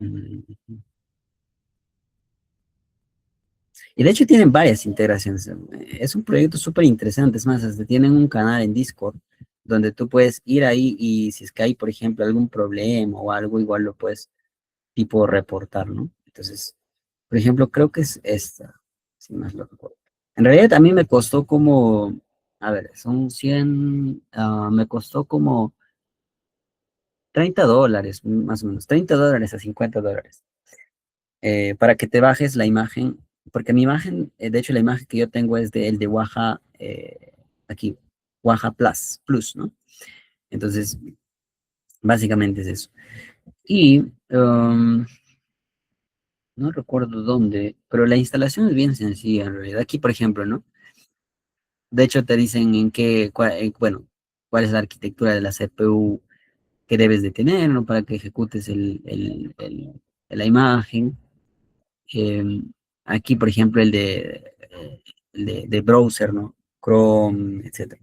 mm, y de hecho tienen varias integraciones. Es un proyecto súper interesante. Es más, hasta tienen un canal en Discord donde tú puedes ir ahí y si es que hay, por ejemplo, algún problema o algo, igual lo puedes tipo reportar, ¿no? Entonces, por ejemplo, creo que es esta, si más lo recuerdo. En realidad a mí me costó como, a ver, son 100, me costó como $30, más o menos, $30 a $50, para que te bajes la imagen, porque mi imagen, de hecho la imagen que yo tengo es de el de Waha, aquí, Waha Plus, ¿no? Entonces, básicamente es eso. Y no recuerdo dónde, pero la instalación es bien sencilla en realidad. Aquí, por ejemplo, ¿no? De hecho, te dicen bueno, cuál es la arquitectura de la CPU que debes de tener, ¿no? Para que ejecutes la imagen. Eh, Aquí, por ejemplo, el de browser, ¿no? Chrome, etcétera.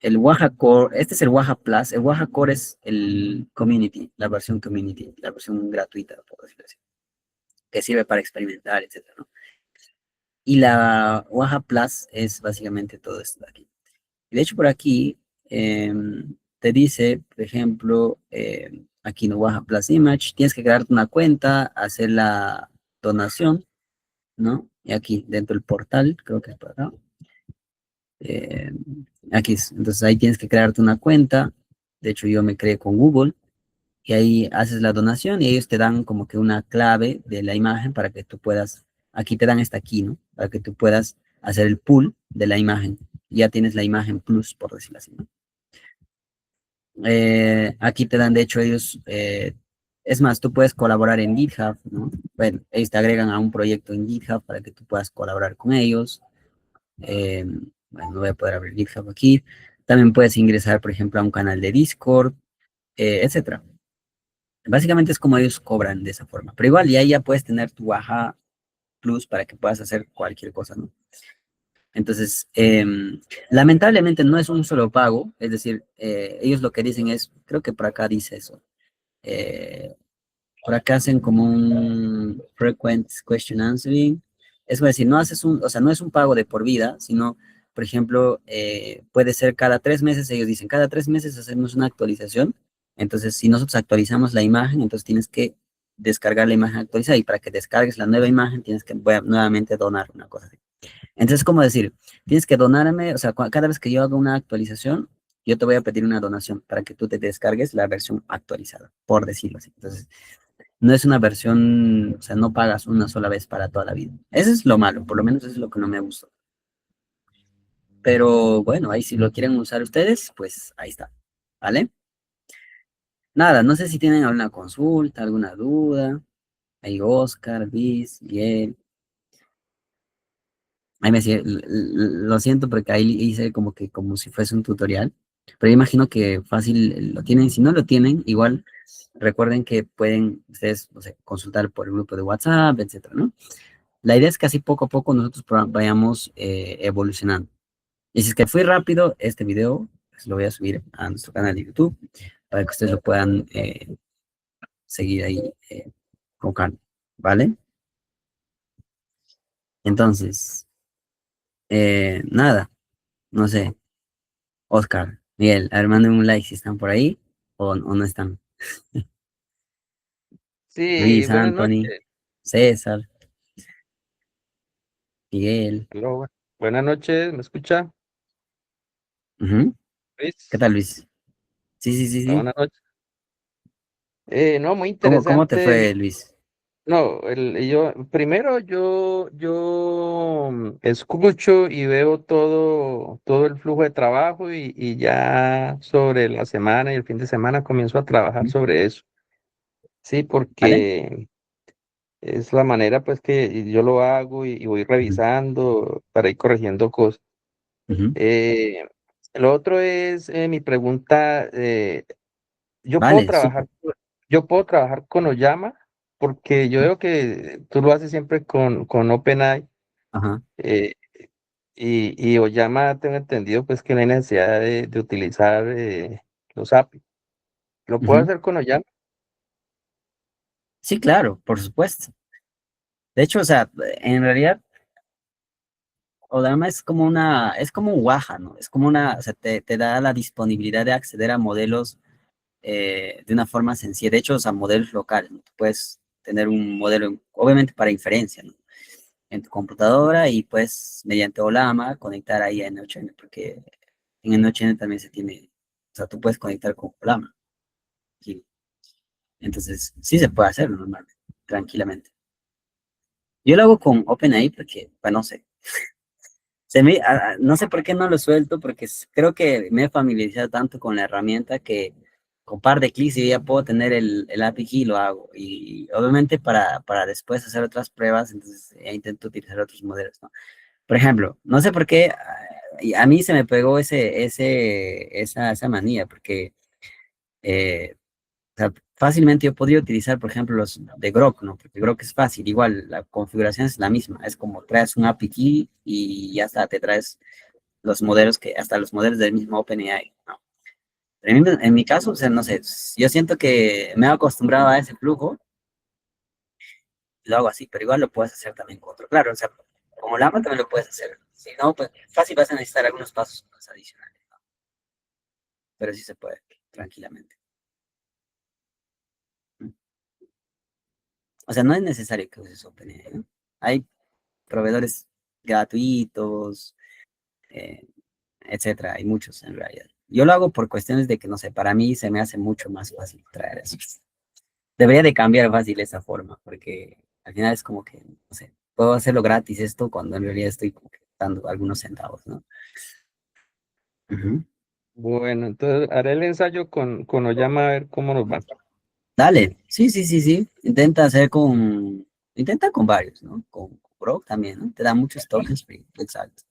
El Waha Core, este es el Waha Plus. El Waha Core es el Community, la versión Community, la versión gratuita, por decirlo así, que sirve para experimentar, etcétera, ¿no? Y la Waha Plus es básicamente todo esto de aquí. Y de hecho, por aquí te dice, por ejemplo, aquí en Waha Plus Image, tienes que crearte una cuenta, hacer la donación, ¿no? Y aquí dentro del portal, creo que es por acá. eh, Aquí es. Entonces ahí tienes que crearte una cuenta. De hecho, yo me creé con Google y ahí haces la donación y ellos te dan como que una clave de la imagen para que tú puedas, aquí te dan esta aquí, ¿no? Para que tú puedas hacer el pool de la imagen. Ya tienes la imagen plus, por decirlo así, ¿no? Aquí te dan, de hecho, ellos, es más, tú puedes colaborar en GitHub, ¿no? Bueno, ellos te agregan a un proyecto en GitHub para que tú puedas colaborar con ellos. Eh, bueno, no voy a poder abrir GitHub aquí. También puedes ingresar, por ejemplo, a un canal de Discord, etcétera. Básicamente es como ellos cobran de esa forma. Pero igual, y ahí ya puedes tener tu Baja Plus para que puedas hacer cualquier cosa, ¿no? Entonces, lamentablemente no es un solo pago, es decir, ellos lo que dicen es, creo que por acá dice eso, eh, por acá hacen como un frequent question answering. Es decir, no haces o sea, no es un pago de por vida, sino, por ejemplo, puede ser cada 3 meses, ellos dicen, cada 3 meses hacemos una actualización. Entonces, si nosotros actualizamos la imagen, entonces tienes que descargar la imagen actualizada y para que descargues la nueva imagen tienes que nuevamente donar una cosa así. Entonces, como decir, tienes que donarme, o sea, cada vez que yo haga una actualización, yo te voy a pedir una donación para que tú te descargues la versión actualizada, por decirlo así. Entonces, no es una versión, o sea, no pagas una sola vez para toda la vida. Eso es lo malo, por lo menos eso es lo que no me gustó. Pero bueno, ahí si lo quieren usar ustedes, pues ahí está. ¿Vale? Nada, no sé si tienen alguna consulta, alguna duda. Ahí Oscar, Liz, Miguel. Ahí me decía, lo siento porque ahí hice como que como si fuese un tutorial. Pero yo imagino que fácil lo tienen. Si no lo tienen, igual recuerden que pueden ustedes, no sé, consultar por el grupo de WhatsApp, etcétera, ¿no? La idea es que así poco a poco nosotros vayamos evolucionando. Y si es que fui rápido, este video pues, lo voy a subir a nuestro canal de YouTube para que ustedes lo puedan seguir ahí con calma, ¿vale? Entonces, nada, no sé, Oscar, Miguel, a ver, manden un like si están por ahí o no están.
Sí,
Luis,
buenas
Anthony,
noches.
César, Miguel.
Aló, buenas noches, ¿me escucha?
Ujú. ¿Qué
Luis,
tal, Luis? Sí, sí, sí, sí.
buenas noches. No, muy
¿Cómo te
interesante.
fue, Luis?
No, primero yo escucho y veo todo el flujo de trabajo y ya sobre la semana y el fin de semana comienzo a trabajar
Ujú.
sobre eso. Sí,
¿Vale?
porque es la manera pues que yo lo hago y voy
Ujú,
revisando para ir corrigiendo cosas.
ujú.
Eh, lo otro es mi pregunta. Yo puedo
Vale,
trabajar,
súper.
yo puedo trabajar con Oyama porque yo
Ujú.
veo que tú lo haces siempre con OpenAI
Ajá.
eh, y Oyama tengo entendido pues que no hay necesidad de utilizar los API. ¿Lo puedo
Ujú.
hacer con Oyama?
Sí, claro, por supuesto. De hecho, o sea, en realidad, Odama es como un Waha, ¿no? Es como una, o sea, te da la disponibilidad de acceder a modelos de una forma sencilla. De hecho, o sea, modelos locales, ¿no? Tú puedes tener un modelo, obviamente para inferencia, ¿no? En tu computadora y pues mediante Olama conectar ahí a N8N, porque en N8N también se tiene, o sea, tú puedes conectar con Olama. Sí. Entonces, sí se puede hacer normalmente, tranquilamente. Yo lo hago con OpenAI porque, bueno, no sé, no sé por qué no lo suelto, porque creo que me he familiarizado tanto con la herramienta que con par de clics yo ya puedo tener el API key y lo hago. Y obviamente para después hacer otras pruebas, entonces intento utilizar otros modelos, ¿no? Por ejemplo, no sé por qué y a mí se me pegó esa manía, porque o sea, fácilmente yo podría utilizar, por ejemplo, los de Grok, ¿no? Porque Grok es fácil, igual la configuración es la misma, es como traes un API key y ya está, te traes los modelos hasta los modelos del mismo OpenAI, ¿no? Pero en mi caso, o sea, no sé, yo siento que me he acostumbrado a ese flujo, lo hago así, pero igual lo puedes hacer también con otro. Claro, o sea, como Lama también lo puedes hacer. Si no, pues fácil vas a necesitar algunos pasos más adicionales, ¿no? Pero sí se puede, tranquilamente. O sea, no es necesario que uses OpenAI, ¿no? Hay proveedores gratuitos, eh, etcétera, hay muchos en realidad. Yo lo hago por cuestiones de que, no sé, para mí se me hace mucho más fácil traer eso. Debería de cambiar fácil esa forma, porque al final es como que, no sé, puedo hacerlo gratis esto cuando en realidad estoy como que dando algunos centavos, ¿no? Ujú.
Bueno, entonces haré el ensayo con Oyama a ver cómo nos va.
Dale, sí, sí, sí, sí. Intenta con varios, ¿no? Con Grok también, ¿no? Te da muchos tokens free, exacto.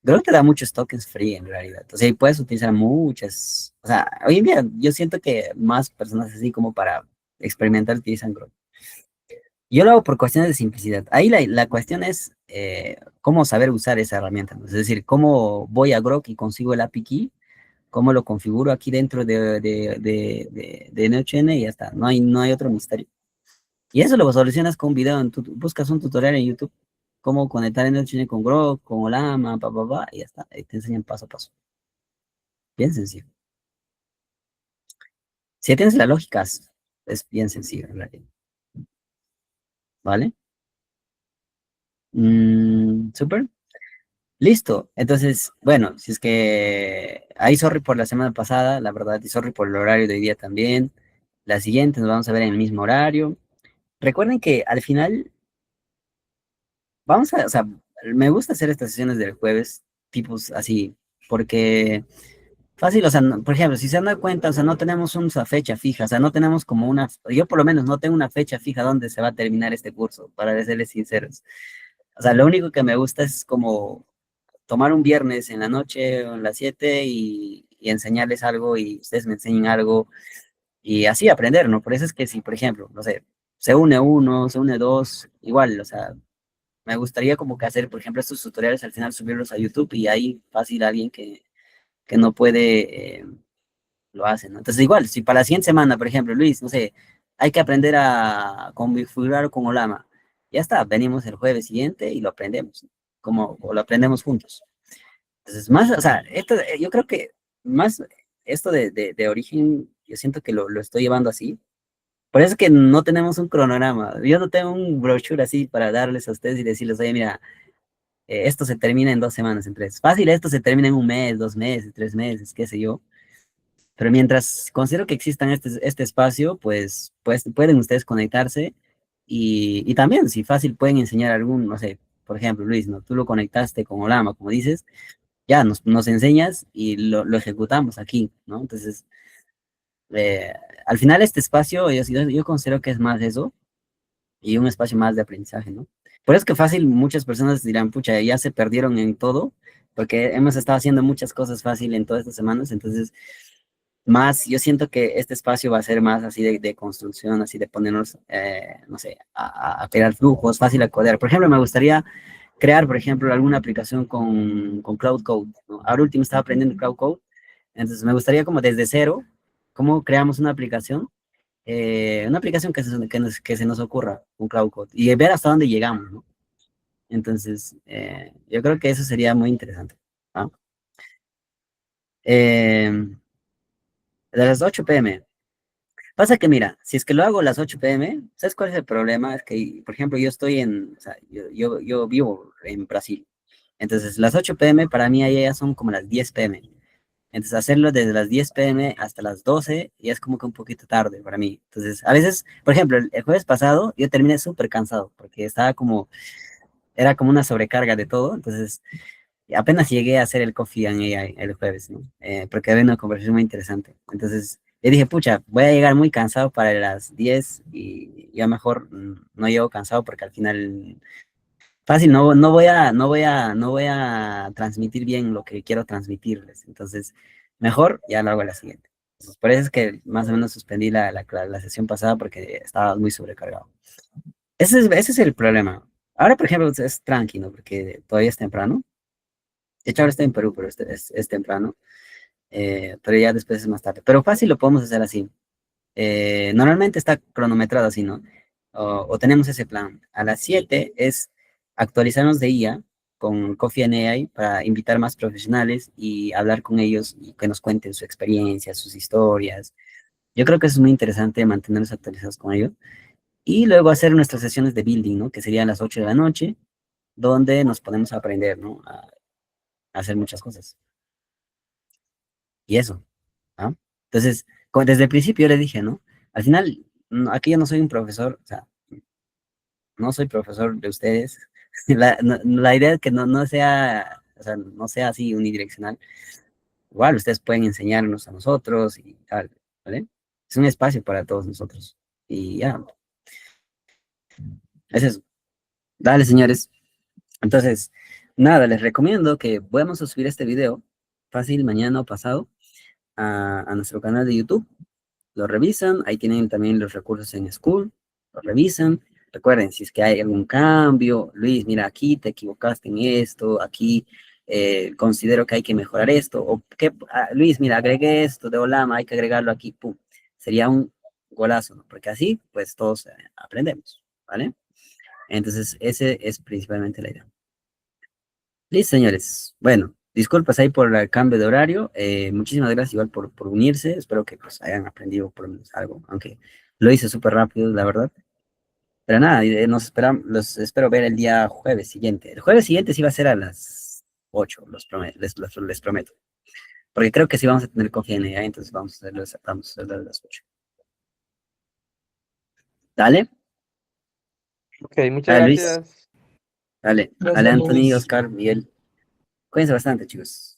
Grok te da muchos tokens free en realidad. O sea, y puedes utilizar muchas, o sea, hoy en día yo siento que más personas así como para experimentar utilizan Grok. Yo lo hago por cuestiones de simplicidad. Ahí la cuestión es cómo saber usar esa herramienta, ¿no? Es decir, cómo voy a Grok y consigo el API key, cómo lo configuro aquí dentro de NHN y ya está. No hay otro misterio. Y eso lo solucionas con un video, buscas un tutorial en YouTube, cómo conectar NHN con Grok, con Olama, y ya está. Ahí te enseñan paso a paso. Bien sencillo. Si tienes la lógica, es bien sencillo en realidad. ¿Vale? Súper. Listo. Entonces, bueno, si es que ahí sorry por la semana pasada, la verdad, y sorry por el horario de hoy día también. La siguiente nos vamos a ver en el mismo horario. Recuerden que al final o sea, me gusta hacer estas sesiones del jueves, tipos así, porque fácil, o sea, por ejemplo, si se dan cuenta, o sea, no tenemos una fecha fija, o sea, no tenemos como yo por lo menos no tengo una fecha fija donde se va a terminar este curso, para serles sinceros. O sea, lo único que me gusta es como tomar un viernes en la noche o en las 7 y enseñarles algo y ustedes me enseñen algo y así aprender, ¿no? Por eso es que si, por ejemplo, no sé, se une uno, se une dos, igual, o sea, me gustaría como que hacer, por ejemplo, estos tutoriales al final subirlos a YouTube y ahí fácil alguien que no puede, lo hace, ¿no? Entonces, igual, si para la siguiente semana, por ejemplo, Luis, no sé, hay que aprender a configurar con Olama. Ya está, venimos el jueves siguiente y lo aprendemos, como, o lo aprendemos juntos. Entonces, más, o sea, esto, yo creo que más esto de origen, yo siento que lo estoy llevando así. Por eso es que no tenemos un cronograma. Yo no tengo un brochure así para darles a ustedes y decirles, oye, mira, esto se termina en 2 semanas, en tres. Fácil, esto se termina en un mes, 2 meses, 3 meses, qué sé yo. Pero mientras considero que existan este espacio, pues pueden ustedes conectarse y también, si fácil, pueden enseñar algún, no sé, por ejemplo, Luis, ¿no? Tú lo conectaste con Olama, como dices, ya nos enseñas y lo ejecutamos aquí, ¿no? Entonces, eh, al final este espacio, yo considero que es más eso y un espacio más de aprendizaje, ¿no? Por eso es que fácil, muchas personas dirán, pucha, ya se perdieron en todo, porque hemos estado haciendo muchas cosas fácil en todas estas semanas, entonces más, yo siento que este espacio va a ser más así de construcción, así de ponernos, no sé, a crear flujos, fácil a codear. Por ejemplo, me gustaría crear, por ejemplo, alguna aplicación con Cloud Code, ¿no? Ahora último estaba aprendiendo Cloud Code, entonces me gustaría como desde cero, cómo creamos una aplicación que se nos ocurra, un Cloud Code, y ver hasta dónde llegamos, ¿no? Entonces, yo creo que eso sería muy interesante, ¿no? De las 8 p.m. Pasa que mira, si es que lo hago a las 8 p.m., ¿sabes cuál es el problema? Es que, por ejemplo, yo estoy o sea, yo vivo en Brasil. Entonces, las 8 p.m. para mí ahí ya son como las 10 p.m. Entonces, hacerlo desde las 10 p.m. hasta las 12 ya es como que un poquito tarde para mí. Entonces, a veces, por ejemplo, el jueves pasado yo terminé súper cansado porque era como una sobrecarga de todo. Entonces, apenas llegué a hacer el Coffee and AI el jueves, ¿no? Porque había una conversación muy interesante. Entonces, yo dije, pucha, voy a llegar muy cansado para las 10 y ya mejor no llego cansado porque al final, fácil, no voy a transmitir bien lo que quiero transmitirles. Entonces, mejor ya lo hago a la siguiente. Entonces, por eso es que más o menos suspendí la sesión pasada porque estaba muy sobrecargado. Ese es el problema. Ahora, por ejemplo, es tranquilo porque todavía es temprano. De hecho, ahora estoy en Perú, pero es temprano. Pero ya después es más tarde. Pero fácil lo podemos hacer así. Normalmente está cronometrado así, ¿no? O tenemos ese plan. A las 7 es actualizarnos de IA con Coffee and AI para invitar más profesionales y hablar con ellos y que nos cuenten su experiencia, sus historias. Yo creo que eso es muy interesante mantenernos actualizados con ellos. Y luego hacer nuestras sesiones de building, ¿no? Que serían las 8 de la noche, donde nos podemos aprender, ¿no? A hacer muchas cosas. Y eso. ¿Ah? Entonces, desde el principio yo le dije, ¿no? Al final, aquí yo no soy un profesor, o sea, no soy profesor de ustedes. La idea es que no sea, o sea, no sea así unidireccional. Igual ustedes pueden enseñarnos a nosotros y tal, ¿vale? Es un espacio para todos nosotros. Y ya, es eso. Dale, señores. Entonces, nada, les recomiendo que vamos a subir este video fácil mañana o pasado a nuestro canal de YouTube. Lo revisan, ahí tienen también los recursos en School, lo revisan. Recuerden, si es que hay algún cambio, Luis, mira, aquí te equivocaste en esto, aquí considero que hay que mejorar esto, o que, Luis, mira, agregué esto de Olama, hay que agregarlo aquí, pum. Sería un golazo, ¿no? Porque así, pues todos aprendemos, ¿vale? Entonces, ese es principalmente la idea. Listo, señores. Bueno, disculpas ahí por el cambio de horario. Muchísimas gracias igual por unirse. Espero que pues hayan aprendido por lo menos algo, aunque lo hice súper rápido, la verdad. Pero nada, los espero ver el día jueves siguiente. El jueves siguiente sí va a ser a las 8, les prometo. Porque creo que sí vamos a tener confianza, entonces vamos a hacerlo a las 8. Dale,
Ok, muchas
dale Luis,
gracias.
dale
Gracias,
Anthony,
Luis.
Oscar, Miguel. Cuídense bastante, chicos.